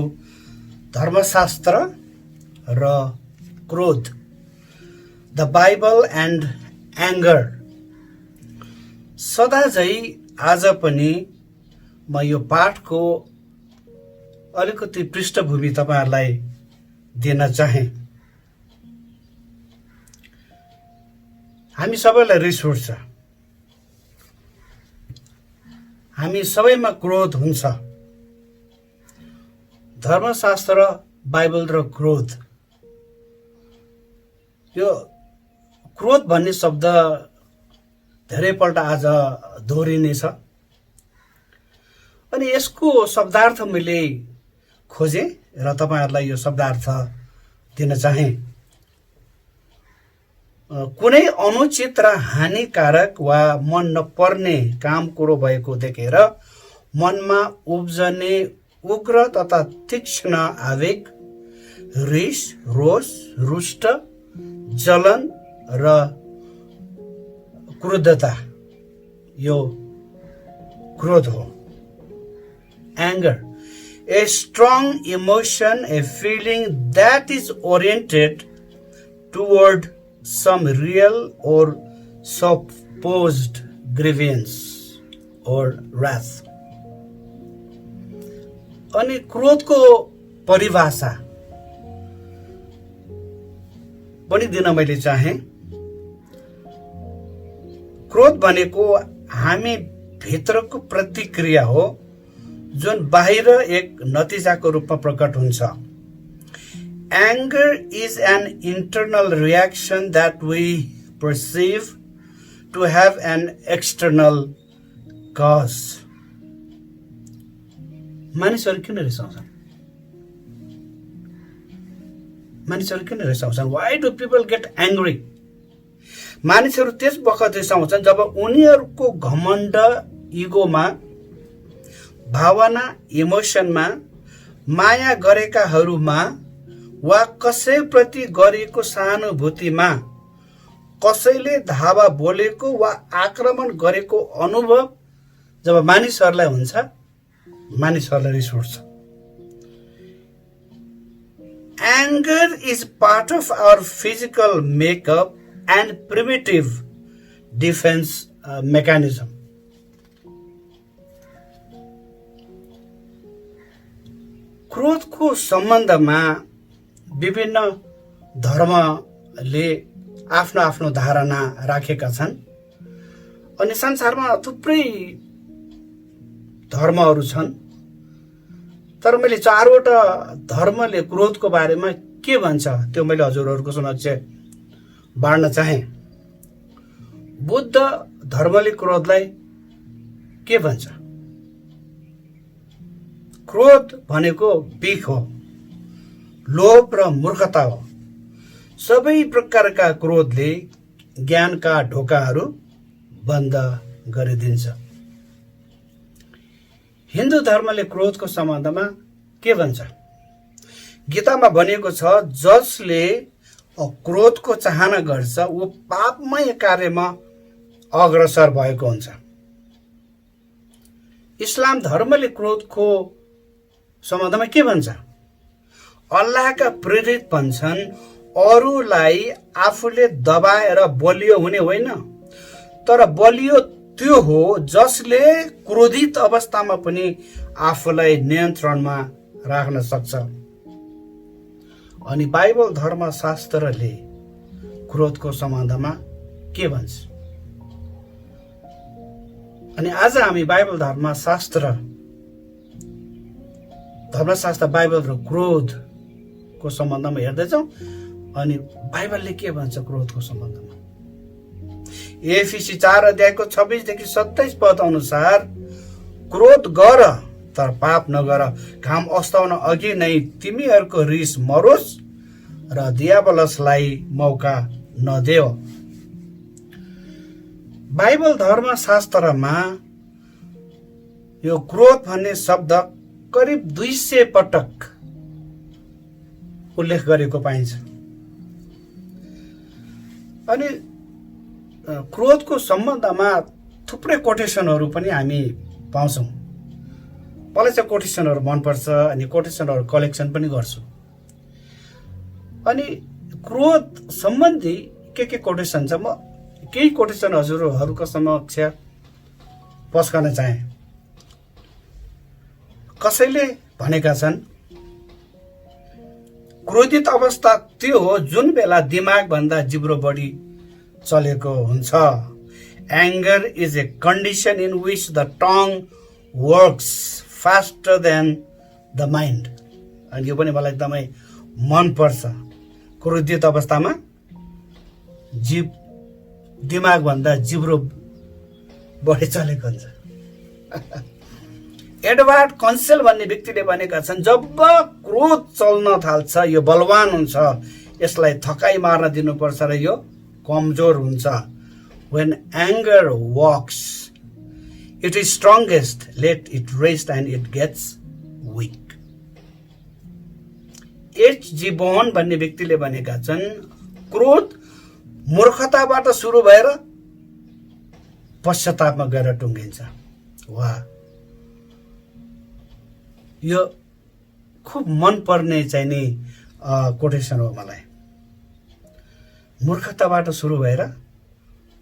धर्मशास्त्र र क्रोध, द बाइबल एन्ड एङ्गर। सदा झै आज पनि म यो पाठको अलिकति पृष्ठभूमि तपाईहरुलाई दिन चाहे। हामी सबैलाई रिस उठ्छ, हामी सबैमा क्रोध हुन्छ। धर्मशास्त्र, बाइबल र क्रोध, यो क्रोध भन्ने शब्द धेरैपल्ट आज दोहोरिनेछ अनि यसको शब्दार्थ मैले खोजे र तपाईहरुलाई यो शब्दार्थ दिन चाहे। कुनै अनुचित र हानिकारक वा मन नपर्ने काम कुरो भएको देखेर मनमा उब्जने उग्र तथा तीक्ष्ण आवेग, रिस, रोष, रुष्ट, जलन र क्रोधता, यो क्रोध हो। Anger, a strong emotion, a feeling that is oriented toward some real or supposed grievance or wrath. अनि क्रोधको परिभाषा पनि दिन मैले चाहे। क्रोध भनेको हामी भित्रको प्रतिक्रिया हो जुन बाहिर एक नतिजाको रूपमा प्रकट हुन्छ। Anger is an internal reaction that we perceive to have an external cause. मानिसहरू किन रिसाउँछन्? Why do people get angry? मानिसहरू त्यस बखत रिसाउँछन् जब उनीहरूको घमण्ड, इगोमा, भावना, इमोसनमा, माया गरेकाहरूमा वा कसैप्रति गरेको सहानुभूतिमा कसैले धावा बोलेको वा आक्रमण गरेको अनुभव जब मानिसहरूलाई हुन्छ मानिसहरूलाई रिस उठ्छ। Anger is part of our physical makeup and primitive defense mechanism. क्रोधको सम्बन्धमा विभिन्न धर्मले आफ्नो आफ्नो धारणा राखेका छन् अनि संसारमा थुप्रै धर्महरू छन्। तर मैले 4वटा धर्मले क्रोधको बारेमा के भन्छ त्यो मैले हजुरहरूको समक्ष बाँड्न चाहे। बुद्ध धर्मले क्रोधलाई के भन्छ? क्रोध भनेको बिख हो, लोभ र मूर्खता हो। सबै प्रकारका क्रोधले ज्ञानका ढोकाहरू बन्द गरिदिन्छ। हिन्दू धर्मले क्रोधको सम्बन्धमा के भन्छ? गीतामा भनिएको छ जसले क्रोधको चाहना गर्छ ऊ पापमय कार्यमा अग्रसर भएको हुन्छ। इस्लाम धर्मले क्रोधको सम्बन्धमा के भन्छ? अल्लाहका प्रेरित भन्छन् अरूलाई आफूले दबाएर बलियो हुने होइन, तर बलियो त्यो हो जसले क्रोधित अवस्थामा पनि आफूलाई नियन्त्रणमा राख्न सक्छ। अनि बाइबल धर्मशास्त्रले क्रोधको सम्बन्धमा के भन्छ? अनि आज हामी बाइबल धर्मशास्त्र बाइबल र क्रोधको सम्बन्धमा हेर्दैछौँ। अनि बाइबलले के भन्छ क्रोधको सम्बन्धमा? एफिसी 4 अध्यायको 26 देखि 27 पद अनुसार क्रोध गर तर पाप नगर, घाम अस्ताउन अघि नै तिमीहरूको रिस मरोस् र दियाबलसलाई मौका नदेऊ। बाइबल धर्मशास्त्रमा यो क्रोध भन्ने शब्द करिब 200 पटक उल्लेख गरेको पाइन्छ। अनि क्रोधको सम्बन्धमा थुप्रै कोटेसनहरू पनि हामी पाउँछौँ। मलाई चाहिँ कोटेसनहरू मनपर्छ अनि कोटेसनहरू कलेक्सन पनि गर्छु। अनि क्रोध सम्बन्धी के कोटेसन छ म केही कोटेसन हजुरहरूको समक्ष पस्कन चाहे। कसैले भनेका छन् क्रोधित अवस्था त्यो हो जुन बेला दिमाग भन्दा जिब्रो बढी चलेको हुन्छ। Anger is a condition in which the tongue works faster than the mind. अनि यो पनि मलाई एकदमै मन पर्छ। क्रोधित अवस्थामा दिमाग भन्दा जिब्रो बढी चलेको हुन्छ। एडवर्ड कन्सेल भन्ने व्यक्तिले भनेका छन् जब क्रोध चल्न थाल्छ यो बलवान हुन्छ, यसलाई थकाइ मार्न दिनुपर्छ र यो कमजोर हुन्छ। When anger walks, it is strongest, let it rest and it gets weak. H.G. Bohn भन्ने व्यक्तिले भनेका छन् क्रोध मूर्खताबाट सुरु भएर पश्चातापमा गएर टुङ्गिन्छ। वाह, यो खुब मन पर्ने चाहिँ नि कोटेसन हो मलाई। मूर्खताबाट सुरु भएर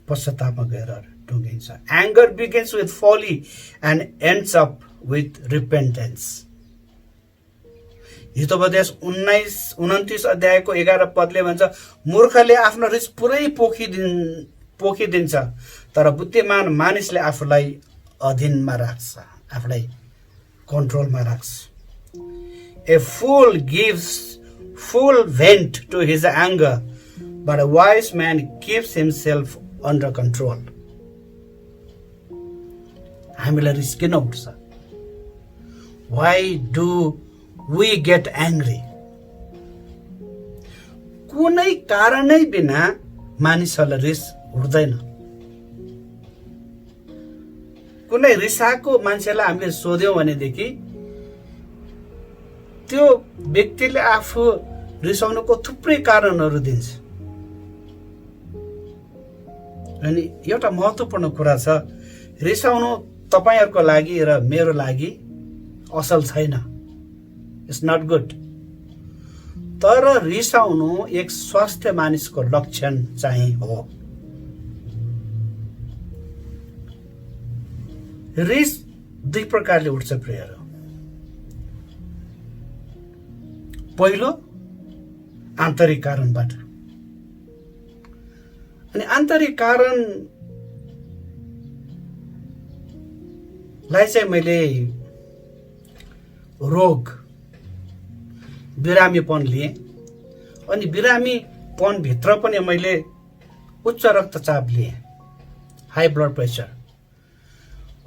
पश्चातापमा गएर टुङ्गिन्छ। Anger begins with folly and ends up with repentance. Hitopadesha 29 अध्यायको 11 पदले भन्छ मूर्खले आफ्नो रिस पुरै पोखिदिन्छ तर बुद्धिमान मानिसले आफूलाई अधीनमा राख्छ, आफूलाई कन्ट्रोलमा राख्छ। A fool gives full vent to his anger, but a wise man keeps himself under control. हामीलाई रिस किन उठ्छ? Why do we get angry? कुनै कारणै बिना मानिसहरूलाई रिस उठ्दैन। कुनै रिसाएको मान्छेलाई हामीले सोध्यौं भनेदेखि त्यो व्यक्तिले आफू रिसाउनुको थुप्रै कारणहरू दिन्छ। अनि एउटा महत्त्वपूर्ण कुरा छ, रिसाउनु तपाईहरुको लागि र मेरो लागि असल छैन, इट्स नट गुड। तर रिसाउनु एक स्वास्थ्य मानिसको लक्षण चाहिँ हो। रिस दुई प्रकारले उठ्छ प्रियहरू। पहिलो आन्तरिक कारणबाट, अनि आन्तरिक कारणलाई चाहिँ मैले रोग, बिरामीपन लिएँ, अनि बिरामीपन भित्र पनि मैले उच्च रक्तचाप लिएँ, हाई ब्लड प्रेसर,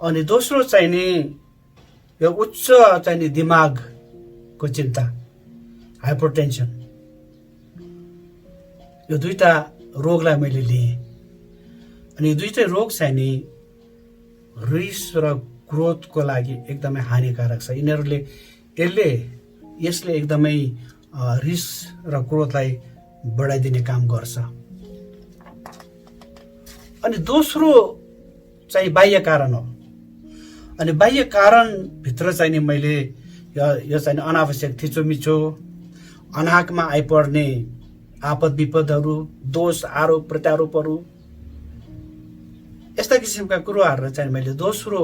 अनि दोस्रो चाहिँ नि यो उच्च चाहिँ नि दिमागको चिन्ता, हाइपरटेन्सन, यो दुईटा रोगलाई मैले लिएँ। अनि दुईटै रोग चाहिँ नि रिस र क्रोधको लागि एकदमै हानिकारक छ। यसले एकदमै रिस र क्रोधलाई बढाइदिने काम गर्छ। अनि दोस्रो चाहिँ बाह्य कारण हो। अनि बाह्य कारण भित्र चाहिँ नि मैले यो चाहिँ अनावश्यक थिचोमिचो, अनाहकमा आइपर्ने आपद विपदहरू, दोष आरोप प्रत्यारोपहरू, यस्ता किसिमका कुराहरू चाहिँ मैले दोस्रो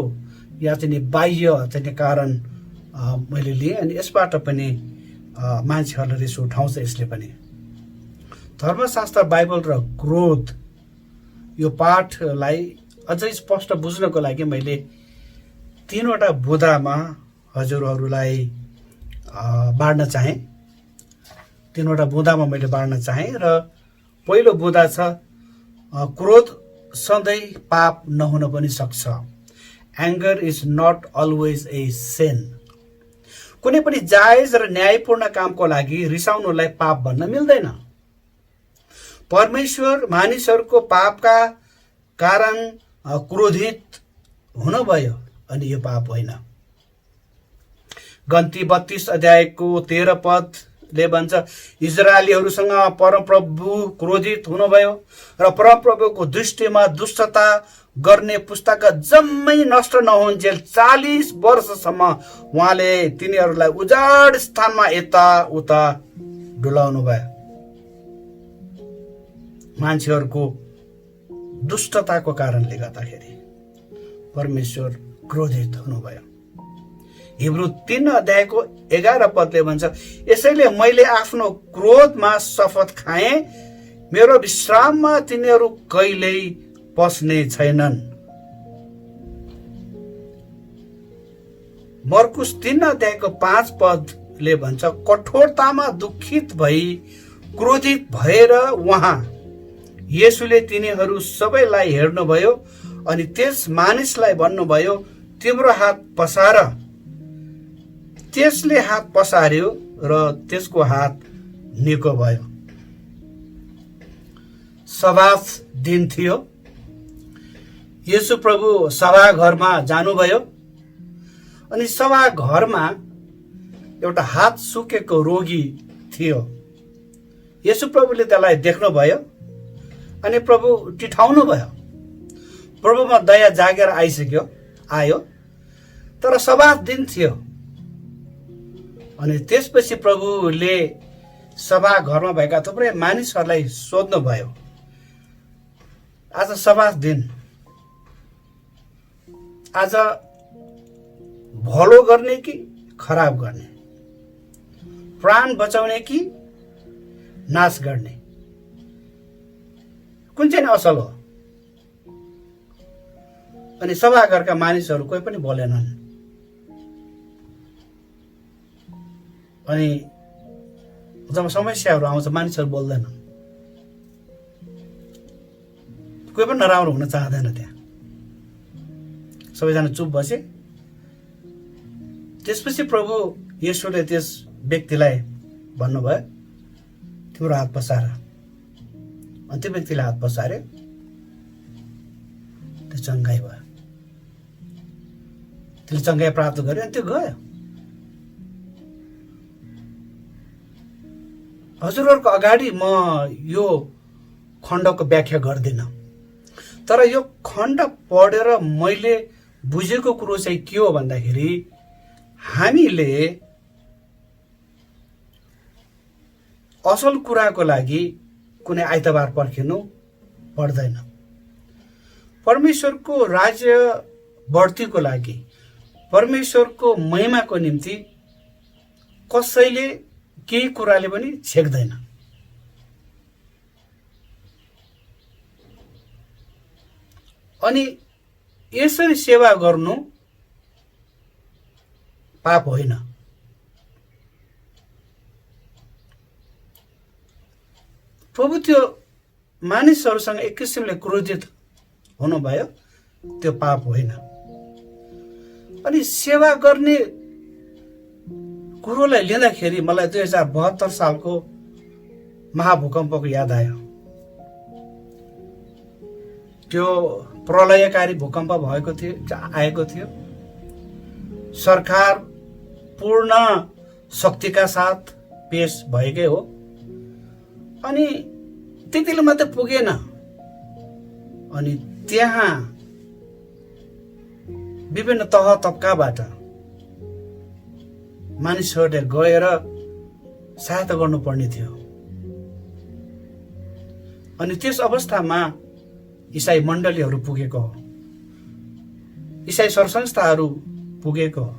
या चाहिँ बाह्य चाहिँ कारण मैले लिएँ। अनि यसबाट पनि मान्छेहरूले रिस उठाउँछ। यसले पनि धर्मशास्त्र, बाइबल र क्रोध यो पाठलाई अझै स्पष्ट बुझ्नको लागि मैले तीनवटा बुँदामा हजुरहरूलाई बाँड्न चाहेँ। तीनवटा बुँदामा मैले बाँड्न चाहेँ र पहिलो बुँदा छ क्रोध सधैँ पाप नहुन पनि सक्छ। Anger is not always a sin. कुनै पनि जायज र न्यायपूर्ण कामको लागि रिसाउनुलाई पाप भन्न मिल्दैन। परमेश्वर मानिसहरूको पापका कारण क्रोधित हुनुभयो, अनि यो पाप होइन। गन्ती 32 अध्यायको 13 पदले भन्छ, इजरायलीहरूसँग परमप्रभु क्रोधित हुनुभयो र परमप्रभुको दृष्टिमा दुष्टता गर्ने पुस्ताका जम्मै नष्ट नहुन्जेल 40 वर्षसम्म उहाँले तिनीहरूलाई उजाड स्थानमा यताउता डुलाउनु भयो। मान्छेहरूको दुष्टताको कारणले गर्दाखेरि परमेश्वर क्रोधित हुनुभयो। हिब्रू 3 अध्यायको 11 पदले भन्छ, यसैले मैले आफ्नो क्रोधमा शपथ खाएँ, मेरो विश्राममा तिनीहरू कहिल्यै पस्ने छैनन्। मर्कुस 3 अध्यायको 5 पदले भन्छ, कठोरतामा दुखित भई क्रोधित भएर उहाँ येशूले तिनीहरू सबैलाई हेर्नुभयो अनि त्यस मानिसलाई भन्नुभयो, तिम्रो हात पसार। त्यसले हात पसार्यो र त्यसको हात निको भयो। सबात दिन थियो। येशू प्रभु सभाघरमा जानुभयो अनि सभाघरमा एउटा हात सुकेको रोगी थियो। येशू प्रभुले त्यसलाई देख्नुभयो अनि प्रभु टिठाउनु भयो। प्रभुमा दया जागेर आयो, तर सबात दिन थियो। अनि त्यसपछि प्रभुले सभाघरमा भएका थुप्रै मानिसहरूलाई सोध्नुभयो, आज सबात दिन, आज भलो गर्ने कि खराब गर्ने, प्राण बचाउने कि नाश गर्ने, कुन चाहिँ असल हो? अनि सभाघरका मानिसहरू कोही पनि बोलेनन्। अनि जब समस्याहरू आउँछ मानिसहरू बोल्दैनन्। कोही पनि नराम्रो हुन चाहँदैन। त्यहाँ सबैजना चुप बसे। त्यसपछि प्रभु येशूले त्यस व्यक्तिलाई भन्नुभयो, तिम्रो हात पसार। अनि त्यो व्यक्तिले हात पसार्यो, त्यो चङ्गाइ भयो। त्यसले चङ्गाइ प्राप्त गर्यो अनि त्यो गयो। हजुरहरूको अगाडि म यो खण्डको व्याख्या गर्दिनँ, तर यो खण्ड पढेर मैले बुझेको कुरो चाहिँ के हो भन्दाखेरि हामीले असल कुराको लागि कुनै आइतबार पर्खिनु पर्दैन। परमेश्वरको राज्य बढ्तीको लागि, परमेश्वरको महिमाको निम्ति कसैले केही कुराले पनि छेक्दैन। अनि यसरी सेवा गर्नु पाप होइन। प्रभु त्यो मानिसहरूसँग एक किसिमले क्रोधित हुनुभयो, त्यो पाप होइन। अनि सेवा गर्ने कुरोलाई लिँदाखेरि मलाई 2072 सालको महाभूकम्पको याद आयो। त्यो प्रलयकारी भूकम्प आएको थियो। सरकार पूर्ण शक्तिका साथ पेश भएकै हो। अनि त्यतिले मात्रै पुगेन, अनि त्यहाँ विभिन्न तह तब्काबाट मानिसहरूले गएर सहायता गर्नुपर्ने थियो। अनि त्यस अवस्थामा इसाई मण्डलीहरू पुगेको हो, इसाई सरसंस्थाहरू पुगेको हो,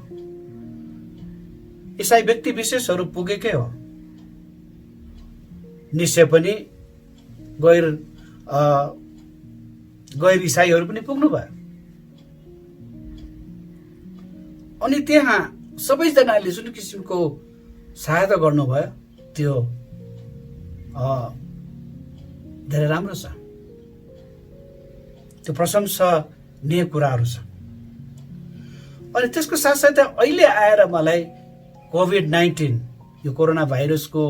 इसाई व्यक्ति विशेषहरू पुगेकै हो। निश्चय पनि गैर इसाईहरू पनि पुग्नु भयो। अनि त्यहाँ सबैजनाले जुन किसिमको सहायता गर्नुभयो त्यो धेरै राम्रो छ, त्यो प्रशंसनीय कुराहरू छ। अनि त्यसको साथसाथै अहिले आएर मलाई कोभिड-19 यो कोरोना भाइरसको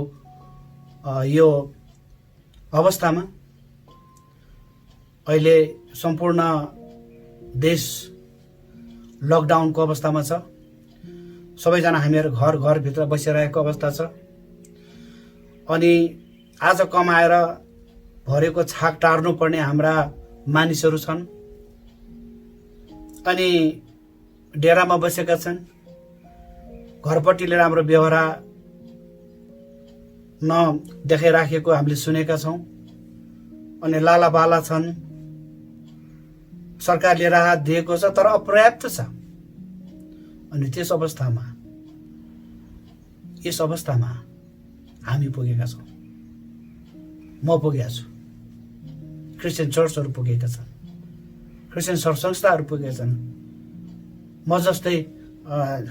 यो अवस्थामा अहिले सम्पूर्ण देश लकडाउनको अवस्थामा छ। सबैजना हामीहरू घरभित्र बसिरहेको अवस्था छ। अनि आज कमाएर भरेको छाक टार्नुपर्ने हाम्रा मानिसहरू छन्, अनि डेरामा बसेका छन्। घरपट्टिले राम्रो व्यवहार नदेखाइराखेको हामीले सुनेका छौँ। अनि लालाबाला छन्, सरकारले राहत दिएको छ तर अपर्याप्त छ। अनि यस अवस्थामा हामी पुगेका छौँ। म पुगेका छु, क्रिस्चियन चर्चहरू पुगेका छन्, क्रिस्चियन सरसंस्थाहरू पुगेका छन्, म जस्तै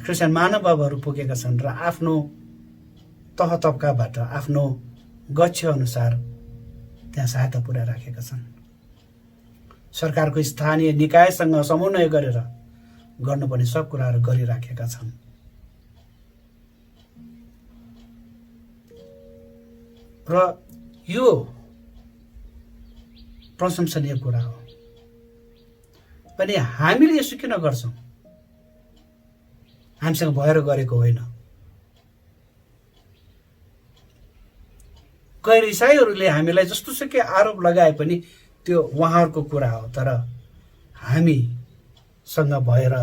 क्रिस्चियन महानुभावहरू पुगेका छन् र आफ्नो तह तब्काबाट आफ्नो गच्छ अनुसार त्यहाँ सहायता पुर्याइराखेका छन्। सरकारको स्थानीय निकायसँग समन्वय गरेर गर्नुपर्ने सब कुराहरू गरिराखेका छन्। र यो प्रशंसनीय कुरा हो। पनि हामीले यसो किन गर्छौँ? हामीसँग भएर गरेको होइन। गैर इसाईहरूले हामीलाई जस्तोसुकै आरोप लगाए पनि त्यो उहाँहरूको कुरा हो, तर हामीसँग भएर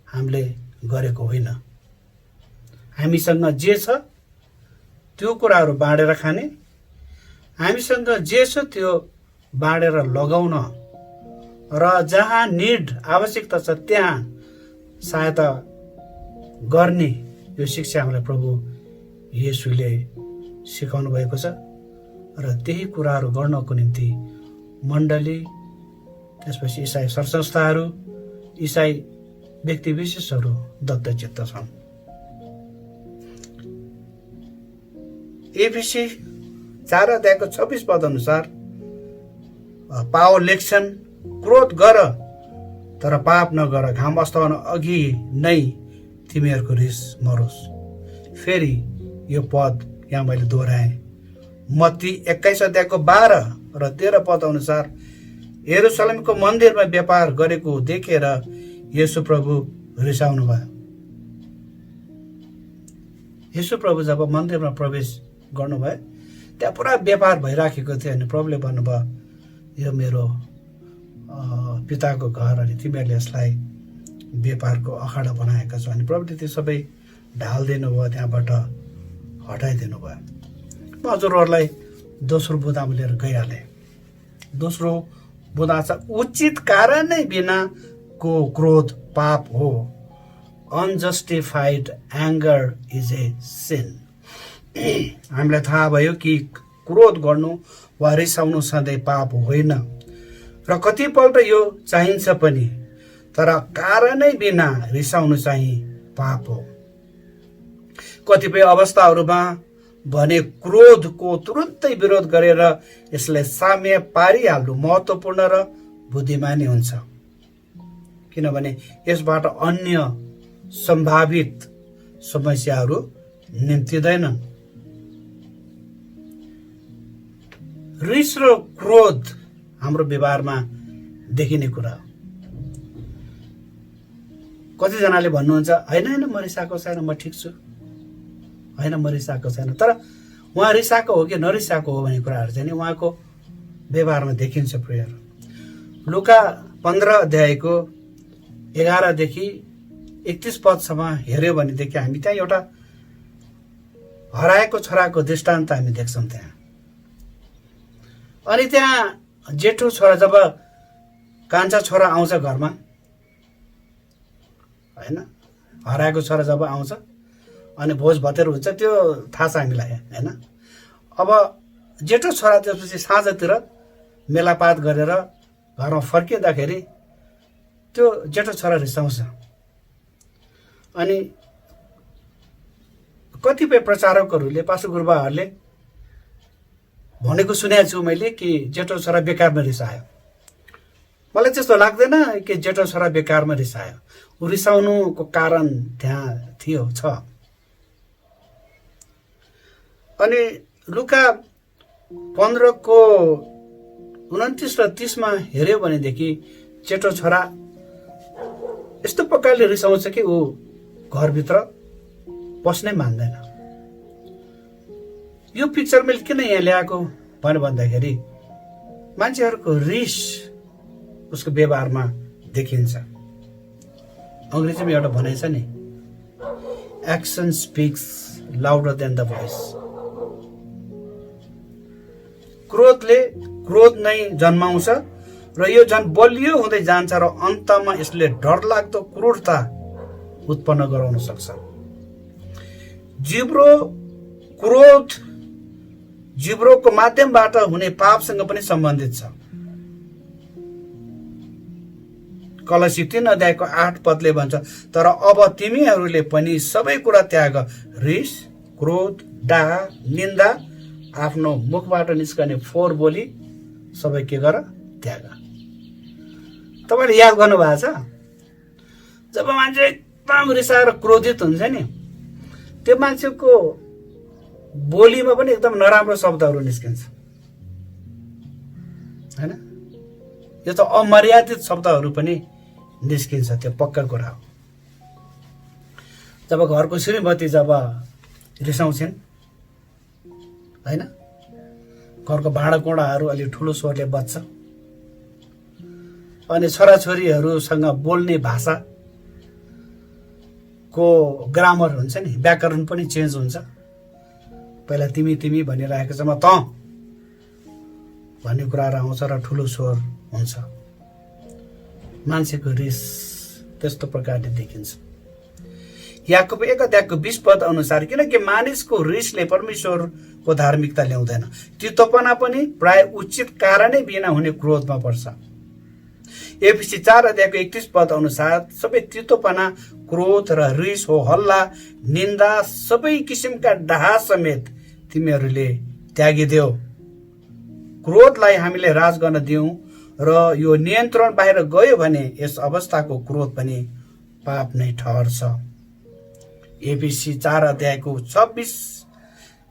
हामीले गरेको होइन। हामीसँग जे छ त्यो कुराहरू बाँडेर खाने, हामीसँग जे छ त्यो बाँडेर लगाउन र जहाँ निड आवश्यकता छ त्यहाँ सहायता गर्ने यो शिक्षा हामीलाई प्रभु येशूले सिकाउनु भएको छ। र त्यही कुराहरू गर्नको निम्ति मण्डली, त्यसपछि इसाई सरसंस्थाहरू, इसाई व्यक्ति विशेषहरू दत्तचित्त छन्। एफिसी 4:26 अनुसार पावल लेख्छन्, क्रोध गर तर पाप नगर, घाम अस्ताउन अघि नै तिमीहरूको रिस मरोस्। फेरि यो पद यहाँ मैले दोहोऱ्याएँ। मत्ती 21:12 र 13 अनुसार यरुशलेमको मन्दिरमा व्यापार गरेको देखेर येशू प्रभु रिसाउनु भयो। येशू प्रभु जब मन्दिरमा प्रवेश गर्नुभयो त्यहाँ पुरा व्यापार भइराखेको थियो। अनि प्रभुले भन्नुभयो, यो मेरो पिताको घर, अनि तिमीहरूले यसलाई व्यापारको अखाडा बनाएका छौँ अनि प्रभुले त्यो सबै ढालिदिनु भयो, त्यहाँबाट हटाइदिनु भयो। म हजुरहरूलाई दोस्रो बुँदामा लिएर गइहालेँ। दोस्रो बुँदा छ उचित कारणै बिनाको क्रोध पाप हो। Unjustified anger is a sin. हामीलाई थाहा भयो कि क्रोध गर्नु वा रिसाउनु सधैँ पाप होइन र कतिपल्ट यो चाहिन्छ पनि, तर कारणै बिना रिसाउनु चाहिँ पाप हो। कतिपय अवस्थाहरूमा भने क्रोधको तुरुन्तै विरोध गरेर यसलाई साम्य पारिहाल्नु महत्त्वपूर्ण र बुद्धिमानी हुन्छ, किनभने यसबाट अन्य सम्भावित समस्याहरू निम्तिँदैनन्। रिस र क्रोध हाम्रो व्यवहारमा देखिने कुरा हो। कतिजनाले भन्नुहुन्छ होइन होइन म रिसाएको छैन, म ठिक छु, होइन म रिसाएको छैन। तर उहाँ रिसाएको हो कि नरिसाएको हो भन्ने कुराहरू चाहिँ नि उहाँको व्यवहारमा देखिन्छ। प्रियहरू, लुका 15 अध्यायको 11 देखि 31 पदसम्म हेऱ्यो भनेदेखि हामी त्यहाँ एउटा हराएको छोराको दृष्टान्त हामी देख्छौँ त्यहाँ। अनि त्यहाँ जेठो छोरा, जब कान्छा छोरा आउँछ घरमा, होइन, हराएको छोरा जब आउँछ अनि भोज भतेर हुन्छ, त्यो थाहा छ हामीलाई, होइन। अब जेठो छोरा त्यसपछि साँझतिर मेलापात गरेर घरमा फर्किँदाखेरि त्यो जेठो छोरा रिसाउँछ। अनि कतिपय प्रचारकहरूले, पास्टर गुरुबाहरूले भनेको सुनेको छु मैले कि जेठो छोरा बेकारमा रिसायो। मलाई त्यस्तो लाग्दैन कि जेठो छोरा बेकारमा रिसायो। ऊ रिसाउनुको कारण त्यहाँ थियो, छ। अनि लुका 15 को 29 र 30 हेऱ्यो भनेदेखि जेठो छोरा यस्तो प्रकारले रिसाउँछ कि ऊ घरभित्र पस्नै मान्दैन। यो पिक्चर मैले किन यहाँ ल्याएको भनेर भन्दाखेरि मान्छेहरूको रिस उसको व्यवहारमा देखिन्छ। अङ्ग्रेजीमा एउटा भनाइ छ नि, action speaks louder than the voice. क्रोधले क्रोध नै जन्माउँछ र यो झन् बलियो हुँदै जान्छ र अन्तमा यसले डरलाग्दो क्रूरता उत्पन्न गराउन सक्छ। क्रोध जिब्रोको माध्यमबाट हुने पापसँग पनि सम्बन्धित छ। कलसी 3 अध्यायको 8 पदले भन्छ, तर अब तिमीहरूले पनि सबै कुरा त्याग, रिस, क्रोध, डाहा, निन्दा, आफ्नो मुखबाट निस्कने फोहोर बोली सबै के गर, त्याग। तपाईँले याद गर्नु भएको छ, जब मान्छे एकदम रिसाएर क्रोधित हुन्छ नि, त्यो मान्छेको बोलीमा पनि एकदम नराम्रो शब्दहरू निस्किन्छ, हैन? यो त अमर्यादित शब्दहरू पनि निस्किन्छ, त्यो पक्का कुरा हो। जब घरको श्रीमती जब रिसाउँछन्, हैन, घरको भाँडाकुँडाहरू अलि ठुलो स्वरले बज्छ अनि छोराछोरीहरूसँग बोल्ने भाषाको ग्रामर हुन्छ नि, व्याकरण पनि चेन्ज हुन्छ। पहिला तिमी तिमी भनिरहेको छ, म त भन्ने कुराहरू आउँछ र ठुलो स्वर हुन्छ। मान्छेको रिस त्यस्तो प्रकारले देखिन्छ। याकोब 1 अध्यायको 20 पद अनुसार, किनकि मानिसको रिसले परमेश्वरको धार्मिकता ल्याउँदैन, तितोपना पनि प्राय उचित कारणै बिना हुने क्रोधमा पर्छ। एफिसी 4 अध्यायको 31 पद अनुसार, सबै तितोपना, क्रोध र रिस हो हल्ला, निन्दा, सबै किसिमका डाहा समेत तिमीहरूले त्यागिदेऊ। क्रोधलाई हामीले राज गर्न दियौं र यो नियन्त्रण बाहिर गयो भने यस अवस्थाको क्रोध पनि पाप नै ठहर्छ। एफिसी 4 अध्यायको 26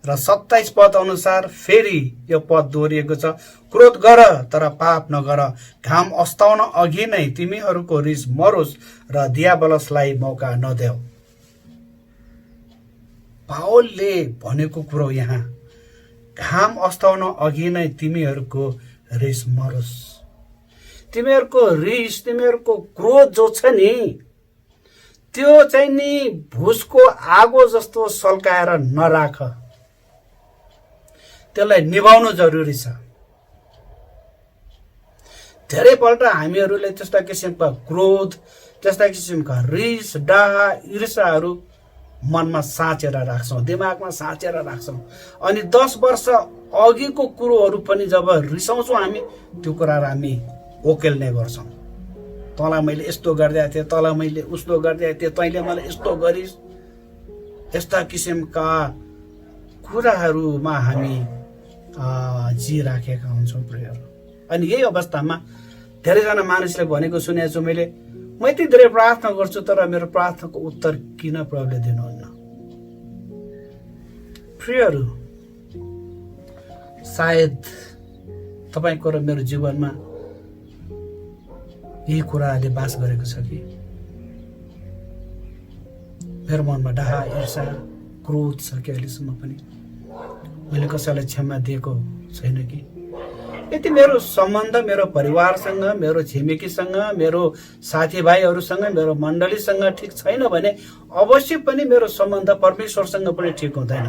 र 27 पद अनुसार फेरि यो पद दोहोरिएको छ, क्रोध गर तर पाप नगर, घाम अस्ताउन अघि नै तिमीहरूको रिस मरोस् र दियाबलसलाई मौका नदेऊ। पावलले भनेको कुरो यहाँ, घाम अस्ताउन अघि नै तिमीहरूको रिस मरोस्। तिमीहरूको रिस, तिमीहरूको क्रोध जो छ नि, त्यो चाहिँ नि भुसको आगो जस्तो सल्काएर नराख, त्यसलाई निभाउनु जरुरी छ। धेरैपल्ट हामीहरूले त्यस्ता किसिमका क्रोध, त्यस्ता किसिमका रिस, डाहा, ईर्ष्याहरू मनमा साँचेर राख्छौँ, दिमागमा साँचेर राख्छौँ। अनि 10 वर्ष अघिको कुरोहरू पनि जब रिसाउँछौँ हामी, त्यो कुराहरू हामी ओकेल्ने गर्छौँ। तँलाई मैले यस्तो गरिदिएको थिएँ, तँलाई मैले उस्तो गरिदिएको थिएँ, तैँले मलाई यस्तो गरिस्, यस्ता किसिमका कुराहरूमा हामी जिराखेका हुन्छौँ प्रियहरू। अनि यही अवस्थामा धेरैजना मानिसले भनेको सुनेको छु मैले, म यति धेरै प्रार्थना गर्छु तर मेरो प्रार्थनाको उत्तर किन प्रभुले दिनुहुन्न? प्रियहरू, सायद तपाईँको र मेरो जीवनमा यही कुराहरूले बास गरेको छ कि मेरो मनमा डाहा, ईर्ष्या, क्रोध छ कि अहिलेसम्म पनि मैले कसैलाई क्षमा दिएको छैन कि? यदि मेरो सम्बन्ध मेरो परिवारसँग, मेरो छिमेकीसँग, मेरो साथीभाइहरूसँग, मेरो मण्डलीसँग ठिक छैन भने अवश्य पनि मेरो सम्बन्ध परमेश्वरसँग पनि ठिक हुँदैन।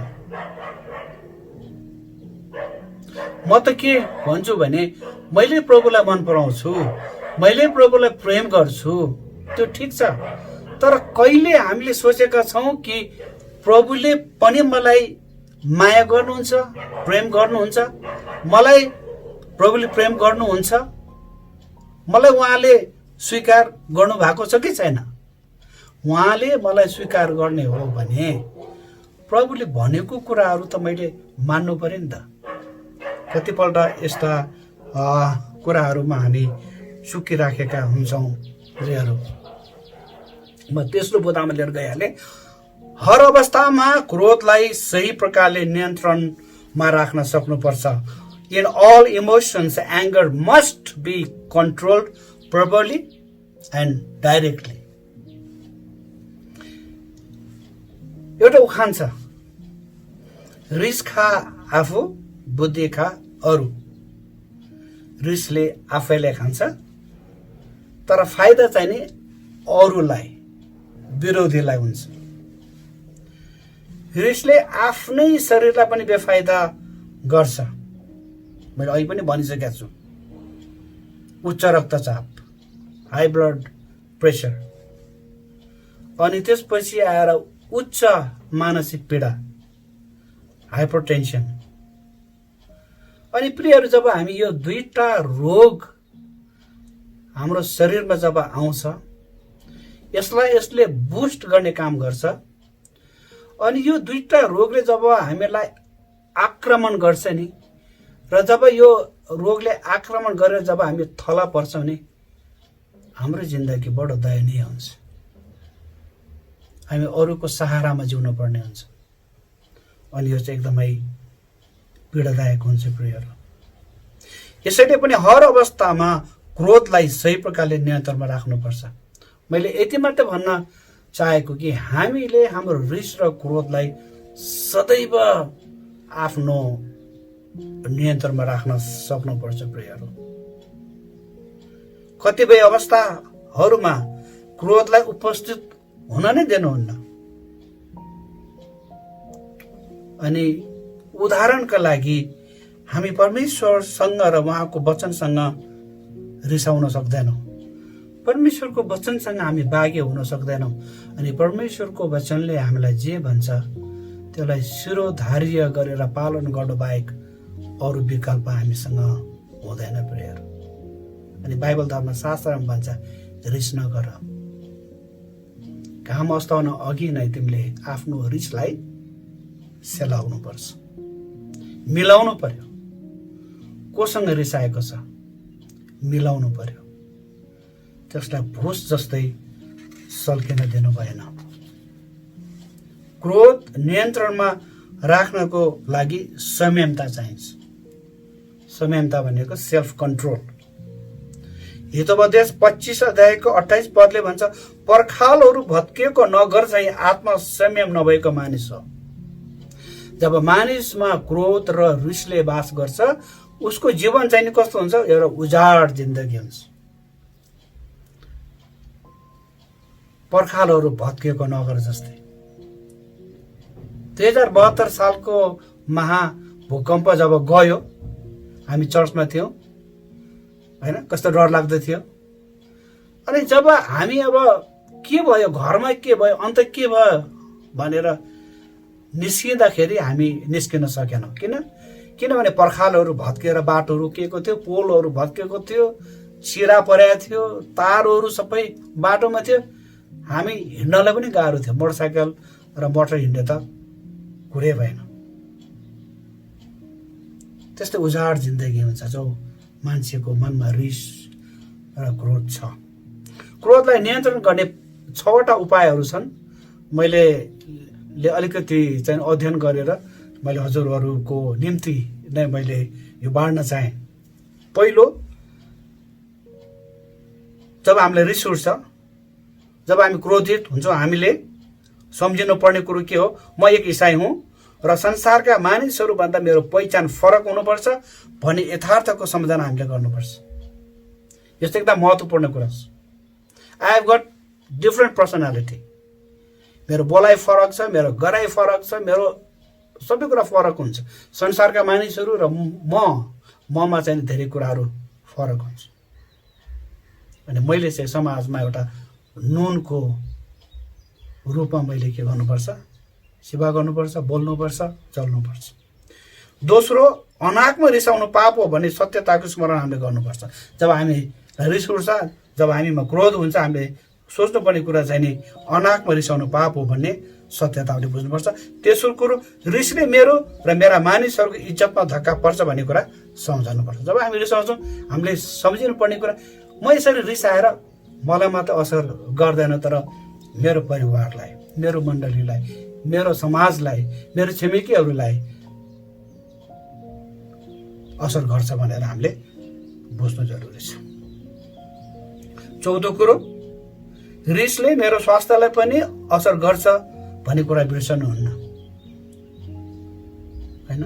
म त के भन्छु भने मैले प्रभुलाई मन पराउँछु, मैले प्रभुलाई प्रेम गर्छु, त्यो ठिक छ। तर कहिले हामीले सोचेका छौँ कि प्रभुले पनि मलाई माया गर्नुहुन्छ, प्रेम गर्नुहुन्छ, मलाई प्रभुले प्रेम गर्नुहुन्छ, मलाई उहाँले स्वीकार गर्नु भएको छ कि छैन? उहाँले मलाई स्वीकार गर्ने हो भने प्रभुले भनेको कुराहरू त मैले मान्नु पर्यो नि त। कतिपल्ट यस्ता कुराहरूमा हामी सुकिराखेका हुन्छौँ प्रियहरू। म तेस्रो बुदामा लिएर गइहालेँ। हर अवस्थामा क्रोधलाई सही प्रकारले नियन्त्रणमा राख्न सक्नुपर्छ। In all emotions, anger must be controlled properly and directly. एउटा उखान छ, रिस खा आफू, बुद्धि खा अरू। रिसले आफैलाई खान्छ तर फाइदा चाहिँ नि अरूलाई, विरोधीलाई हुन्छ। रिसले आफ्नै शरीरलाई पनि बेफाइदा गर्छ। मैले अहिले पनि भनिसकेको छु, उच्च रक्तचाप, हाई ब्लड प्रेसर, अनि त्यसपछि आएर उच्च मानसिक पीडा, हाइपरटेन्सन। अनि प्रियहरू, जब हामी यो दुईटा रोग हाम्रो शरीरमा जब आउँछ, यसले बुस्ट गर्ने काम गर्छ। अनि यो दुईटा रोगले जब हामीलाई आक्रमण गर्छ नि, र जब यो रोगले आक्रमण गरेर जब हामी थला पर्छौँ नि, हाम्रो जिन्दगी बडो दयनीय हुन्छ। हामी अरूको सहारामा जिउनु पर्ने हुन्छ। अनि यो चाहिँ एकदमै पीडादायक हुन्छ प्रियहरू। यसैले पनि हर अवस्थामा क्रोधलाई सही प्रकारले नियन्त्रणमा राख्नुपर्छ। मैले यति मात्र भन्न चाहेको कि हामीले हाम्रो रिस र क्रोधलाई सदैव आफ्नो नियन्त्रणमा राख्न सक्नुपर्छ प्रियहरू। कतिपय अवस्थाहरूमा क्रोधलाई उपस्थित हुन नै दिनुहुन्न। अनि उदाहरणका लागि हामी परमेश्वरसँग र उहाँको वचनसँग रिसाउन सक्दैनौँ, परमेश्वरको वचनसँग हामी बाध्य हुन सक्दैनौँ। अनि परमेश्वरको वचनले हामीलाई जे भन्छ त्यसलाई शिरोधार्य गरेर पालन गर्नु बाहेक अरू विकल्प हामीसँग हुँदैन प्रियहरू। अनि बाइबल धर्मशास्त्रमा भन्छ, रिस नगर, घाम अस्ताउन अघि नै तिमीले आफ्नो रिसलाई सेलाउनु पर्छ, मिलाउनु पर्यो। कोसँग रिसाएको छ मिलाउनु पर्यो, त्यसलाई भुस जस्तै सल्किन दिनु भएन। क्रोध नियन्त्रणमा राख्नको लागि संयमता चाहिन्छ। संयमता भनेको सेल्फ कन्ट्रोल। हितोपदेश 25 अध्यायको 28 पदले भन्छ, पर्खालहरू भत्किएको नगर चाहिँ आत्मा संयम नभएको मानिस हो। जब मानिसमा क्रोध र रिसले बास गर्छ, उसको जीवन चाहिँ नि कस्तो हुन्छ? एउटा उजाड जिन्दगी हुन्छ। पर्खालहरू भत्किएको नगर जस्तै। 2072 सालको महाभूकम्प जब गयो, हामी चर्चमा थियौँ होइन, कस्तो डर लाग्दो थियो। अनि जब हामी अब के भयो, घरमा के भयो, अन्त के भयो भनेर निस्किँदाखेरि हामी निस्किन सकेनौँ। किनभने पर्खालहरू भत्किएर बाटो रोकिएको थियो, पोलहरू भत्किएको थियो, चिरा परेको थियो, तारहरू सबै बाटोमा थियो। हामी हिँड्नलाई पनि गाह्रो थियो। मोटरसाइकल र मोटर हिँड्ने त कुरै भएन। त्यस्तै उजाड जिन्दगी हुन्छ जो मान्छेको मनमा रिस र क्रोध छ। क्रोधलाई नियन्त्रण गर्ने 6वटा उपायहरू छन्। मैले अलिकति चाहिँ अध्ययन गरेर मैले हजुरहरूको निम्ति नै मैले यो बाँड्न चाहेँ। पहिलो, जब हामीलाई रिस उठ्छ, जब हामी क्रोधित हुन्छौँ, हामीले सम्झिनु पर्ने कुरो के हो? म एक इसाई हुँ र संसारका मानिसहरूभन्दा मेरो पहिचान फरक हुनुपर्छ भन्ने यथार्थको सम्झना हामीले गर्नुपर्छ। यस्तो एकदम महत्त्वपूर्ण कुरा छ। I have got different personality. मेरो बोलाइ फरक छ, मेरो गराइ फरक छ, मेरो सबै कुरा फरक हुन्छ। संसारका मानिसहरू र ममा चाहिँ धेरै कुराहरू फरक हुन्छ। अनि मैले चाहिँ समाजमा एउटा नुनको रूपमा मैले के गर्नुपर्छ? सेवा गर्नुपर्छ, बोल्नुपर्छ, चल्नुपर्छ। दोस्रो, अनाकमा रिसाउनु पाप हो भन्ने सत्यताको स्मरण हामीले गर्नुपर्छ। जब हामी रिस उठ्छ, जब हामीमा क्रोध हुन्छ, हामीले सोच्नुपर्ने कुरा चाहिँ नि अनाकमा रिसाउनु पाप हो भन्ने सत्यता हामीले बुझ्नुपर्छ। तेस्रो कुरो, रिसले मेरो र मेरा मानिसहरूको इज्जतमा धक्का पर्छ भन्ने कुरा सम्झाउनुपर्छ। जब हामी रिसाउँछौँ, हामीले सम्झिनु पर्ने कुरा, म यसरी रिसाएर मलाई मात्र असर गर्दैन, तर मेरो परिवारलाई, मेरो मण्डलीलाई, मेरो समाजलाई, मेरो छिमेकीहरूलाई असर गर्छ भनेर हामीले बुझ्नु जरुरी छ। चौथो कुरो, रिसले मेरो स्वास्थ्यलाई पनि असर गर्छ भन्ने कुरा बिर्सनुहुन्न होइन।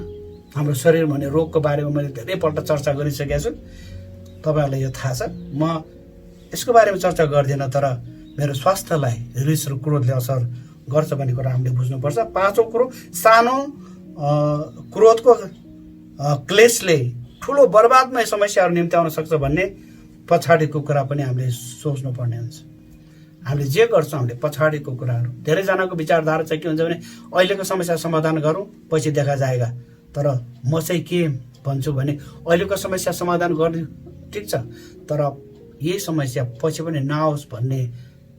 हाम्रो शरीर भन्ने रोगको बारेमा मैले धेरैपल्ट चर्चा गरिसकेको छु, तपाईँहरूलाई यो थाहा छ। म यसको बारेमा चर्चा गर्दिनँ, तर मेरो स्वास्थ्यलाई रिस र क्रोधले असर गर्छ भन्ने कुरा हामीले बुझ्नुपर्छ। पाँचौँ कुरो, सानो क्रोधको क्लेशले ठुलो बर्बादमय समस्याहरू निम्त्याउन सक्छ भन्ने पछाडिको कुरा पनि हामीले सोच्नुपर्ने हुन्छ। हामीले जे गर्छौँ, हामीले पछाडिको कुराहरू, धेरैजनाको विचारधारा चाहिँ के हुन्छ भने अहिलेको समस्या समाधान गरौँ, पछि देखा जाएगा। तर म चाहिँ के भन्छु भने अहिलेको समस्या समाधान गर्ने ठिक छ, तर यही समस्या पछि पनि नआओस् भन्ने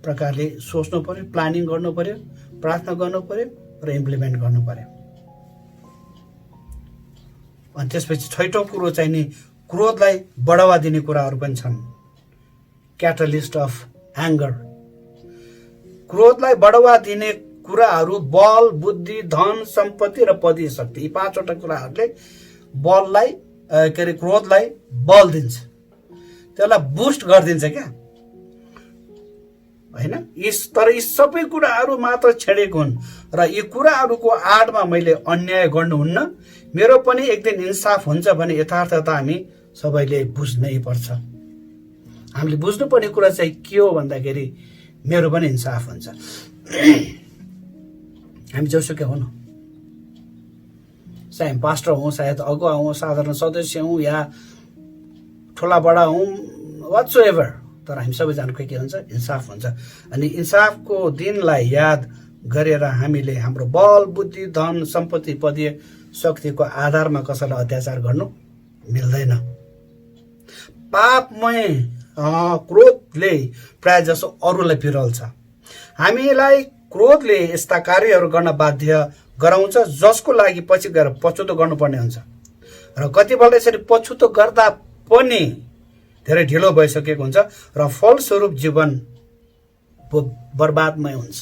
प्रकारले सोच्नु पर्यो, प्लानिङ गर्नु पर्यो, प्रार्थना गर्नु पर्यो र इम्प्लिमेन्ट गर्नु पर्यो। अनि त्यसपछि छैटौँ कुरो चाहिँ नि क्रोधलाई बढावा दिने कुराहरू पनि छन्। क्याटलिस्ट अफ एङ्गर, क्रोधलाई बढावा दिने कुराहरू बल, बुद्धि, धन, सम्पत्ति र पदीय शक्ति, यी 5वटा कुराहरूले बललाई के अरे क्रोधलाई बल दिन्छ, त्यसलाई बुस्ट गरिदिन्छ क्या होइन। तर यी सबै कुराहरू मात्र छेडेको हुन् र यी कुराहरूको आडमा मैले अन्याय गर्नुहुन्न, मेरो पनि एक दिन इन्साफ हुन्छ भन्ने यथार्थता हामी सबैले बुझ्नै पर्छ। हामीले बुझ्नुपर्ने कुरा चाहिँ के हो भन्दाखेरि मेरो पनि इन्साफ हुन्छ। हामी जोसुकै हुँ न, चाहे हामी पास्टर हौँ, सायद अगुवा हौँ, साधारण सदस्य हौँ या ठुला बडा हौँ, वाट्स एभर, तर हामी सबैजनाको के हुन्छ? इन्साफ हुन्छ। अनि इन्साफको दिनलाई याद गरेर हामीले हाम्रो बल, बुद्धि, धन, सम्पत्ति, पदीय शक्तिको आधारमा कसैलाई अत्याचार गर्नु मिल्दैन। पापमय क्रोधले प्राय जसो अरूलाई पिरोल्छ। हामीलाई क्रोधले यस्ता कार्यहरू गर्न बाध्य गराउँछ जसको लागि पछि गएर पछुतो गर्नुपर्ने हुन्छ र कतिपल्ट यसरी पछुतो गर्दा पनि धेरै ढिलो भइसकेको हुन्छ र फलस्वरूप जीवन बर्बादमय हुन्छ।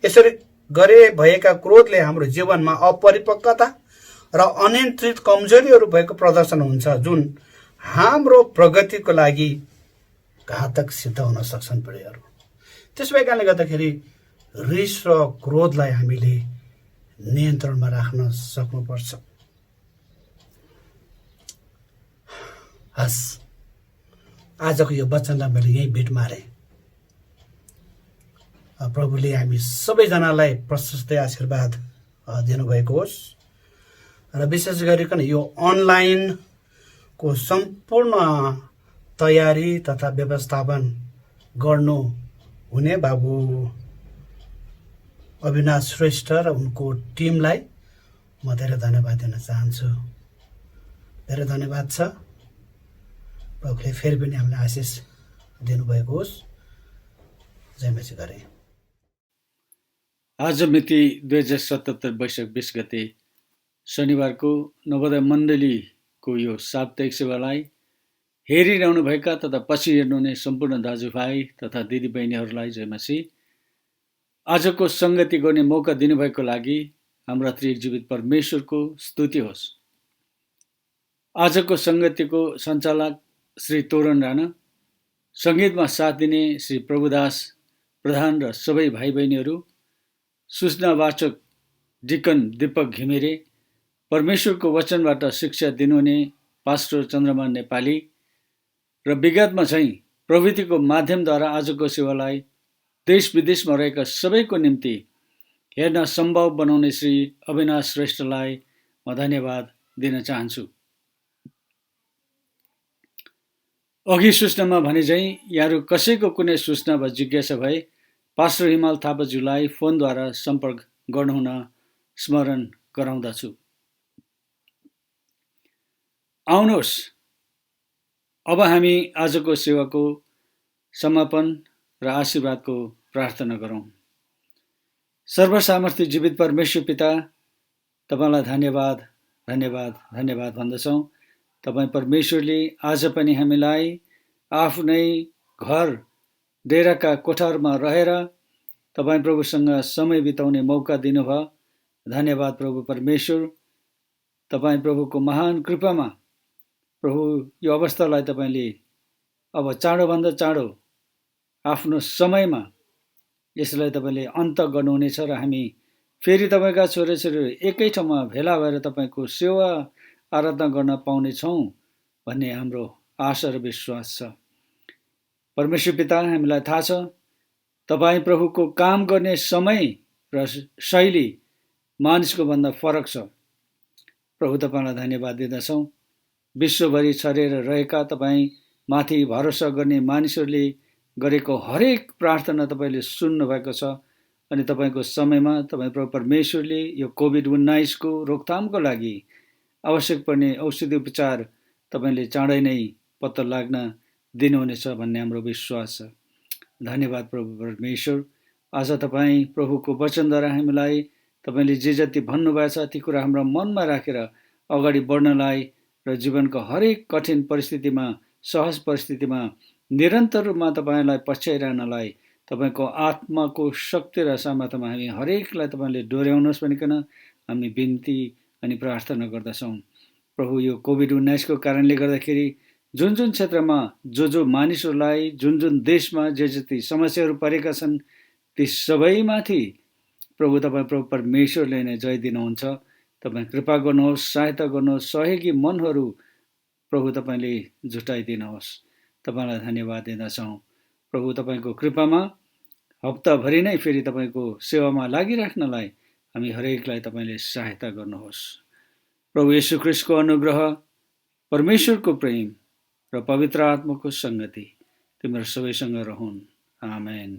यसरी गरे भएका क्रोधले हाम्रो जीवनमा अपरिपक्वता र अनियन्त्रित कमजोरीहरू भएको प्रदर्शन हुन्छ जुन हाम्रो प्रगतिको लागि घातक सिद्ध हुन सक्छन् प्रियहरू। त्यसो भएकाले गर्दाखेरि रिस र क्रोधलाई हामीले नियन्त्रणमा राख्न सक्नुपर्छ। हस्, आजको यो वचनलाई मैले यही बिट मारेँ। प्रभुले हामी सबैजनालाई प्रशस्त आशीर्वाद दिनुभएको होस् र विशेष गरिकन यो अनलाइनको सम्पूर्ण तयारी तथा व्यवस्थापन गर्नु हुने बाबु अविनाश श्रेष्ठ र उनको टिमलाई म धेरै धन्यवाद दिन चाहन्छु। धेरै धन्यवाद छ। प्रभुले फेरि पनि हामीलाई आशिष दिनुभएको होस्। जय मसी गरे। आज मिति 2077 वैशाख 20 गते शनिबारको नवोदय मण्डलीको यो साप्ताहिक सेवालाई हेरिरहनुभएका तथा पछि हेर्नुहुने सम्पूर्ण दाजुभाइ तथा दिदीबहिनीहरूलाई जय मसी। आजको सङ्गति गर्ने मौका दिनुभएको लागि हाम्रा त्रिएक जीवित परमेश्वरको स्तुति होस्। आजको सङ्गतिको सञ्चालक श्री तोरण राणा, सङ्गीतमा साथ दिने श्री प्रभुदास प्रधान र सबै भाइ बहिनीहरू, सूचनावाचक डिकन दीपक घिमिरे, परमेश्वरको वचनबाट शिक्षा दिनुहुने पास्टर चन्द्रमान नेपाली र विगतमा चाहिँ प्रविधिको माध्यमद्वारा आजको सेवालाई देश विदेशमा रहेका सबैको निम्ति हेर्न सम्भव बनाउने श्री अविनाश श्रेष्ठलाई म धन्यवाद दिन चाहन्छु। अघि सूचनामा भने चाहिँ यहाँहरू कसैको कुनै सूचना वा जिज्ञासा भए पास्टर हिमाल थापाज्यूलाई फोनद्वारा सम्पर्क गर्नुहुन स्मरण गराउँदछु। आउनुहोस् अब हामी आजको सेवाको समापन र आशीर्वादको प्रार्थना गरौँ। सर्वसामर्थ्य जीवित परमेश्वर पिता, तपाईँलाई धन्यवाद धन्यवाद धन्यवाद भन्दछौँ। तपाईँ परमेश्वरले आज पनि हामीलाई आफ्नै घर डेराका कोठारमा रहेर तपाईँ प्रभुसँग समय बिताउने मौका दिनुभयो। धन्यवाद प्रभु परमेश्वर। तपाईँ प्रभुको महान कृपामा प्रभु यो अवस्थालाई तपाईँले अब चाँडोभन्दा चाँडो आफ्नो समयमा यसलाई तपाईँले अन्त गर्नुहुनेछ र हामी फेरि तपाईँका छोराछोरीहरू एकै ठाउँमा भेला भएर तपाईँको सेवा आराधना गर्न पाउनेछौँ भन्ने हाम्रो आशा र विश्वास छ। परमेश्वर पिता, हामीलाई थाहा छ तपाईँ प्रभुको काम गर्ने समय र शैली मानिसको भन्दा फरक छ। प्रभु तपाईँलाई धन्यवाद दिँदछौँ। विश्वभरि छरेर रहेका तपाईँ माथि भरोसा गर्ने मानिसहरूले गरेको हरेक प्रार्थना तपाईँले सुन्नुभएको छ अनि तपाईँको समयमा तपाईँ प्रभु परमेश्वरले यो कोभिड-19 को रोकथामको लागि आवश्यक पर्ने औषधि उपचार तपाईँले चाँडै नै पत्ता लाग्न दिनुहुनेछ भन्ने हाम्रो विश्वास छ। धन्यवाद प्रभु परमेश्वर। आज तपाईँ प्रभुको वचनद्वारा हामीलाई तपाईँले जे जति भन्नुभएको छ ती कुरा हाम्रो मनमा राखेर अगाडि बढ्नलाई र जीवनको हरेक कठिन परिस्थितिमा, सहज परिस्थितिमा निरन्तर रूपमा तपाईँलाई पछ्याइरहनलाई तपाईँको आत्माको शक्ति र सामर्थ्यमा हामी हरेकलाई तपाईँले डोर्याउनुहोस् भनिकन हामी बिन्ती अनि प्रार्थना गर्दछौँ। प्रभु यो कोभिड-19 को कारणले गर्दाखेरि जुन जुन क्षेत्रमा जो मानिसहरूलाई जुन जुन देशमा जे जति समस्याहरू परेका छन् ती सबैमाथि प्रभु तपाईँ प्रभु परमेश्वरले नै जय दिनुहुन्छ। तपाईँ कृपा गर्नुहोस्, सहायता गर्नुहोस्, सहयोगी मनहरू प्रभु तपाईँले जुटाइदिनुहोस्। तपाईँलाई धन्यवाद दिँदछौँ। प्रभु तपाईँको कृपामा हप्ताभरि नै फेरि तपाईँको सेवामा लागिराख्नलाई हामी हरेकलाई तपाईँले सहायता गर्नुहोस्। प्रभु येशू ख्रीष्टको अनुग्रह, परमेश्वरको प्रेम र पवित्र आत्माको सङ्गति तिम्रो सबैसँग रहून्। आमेन।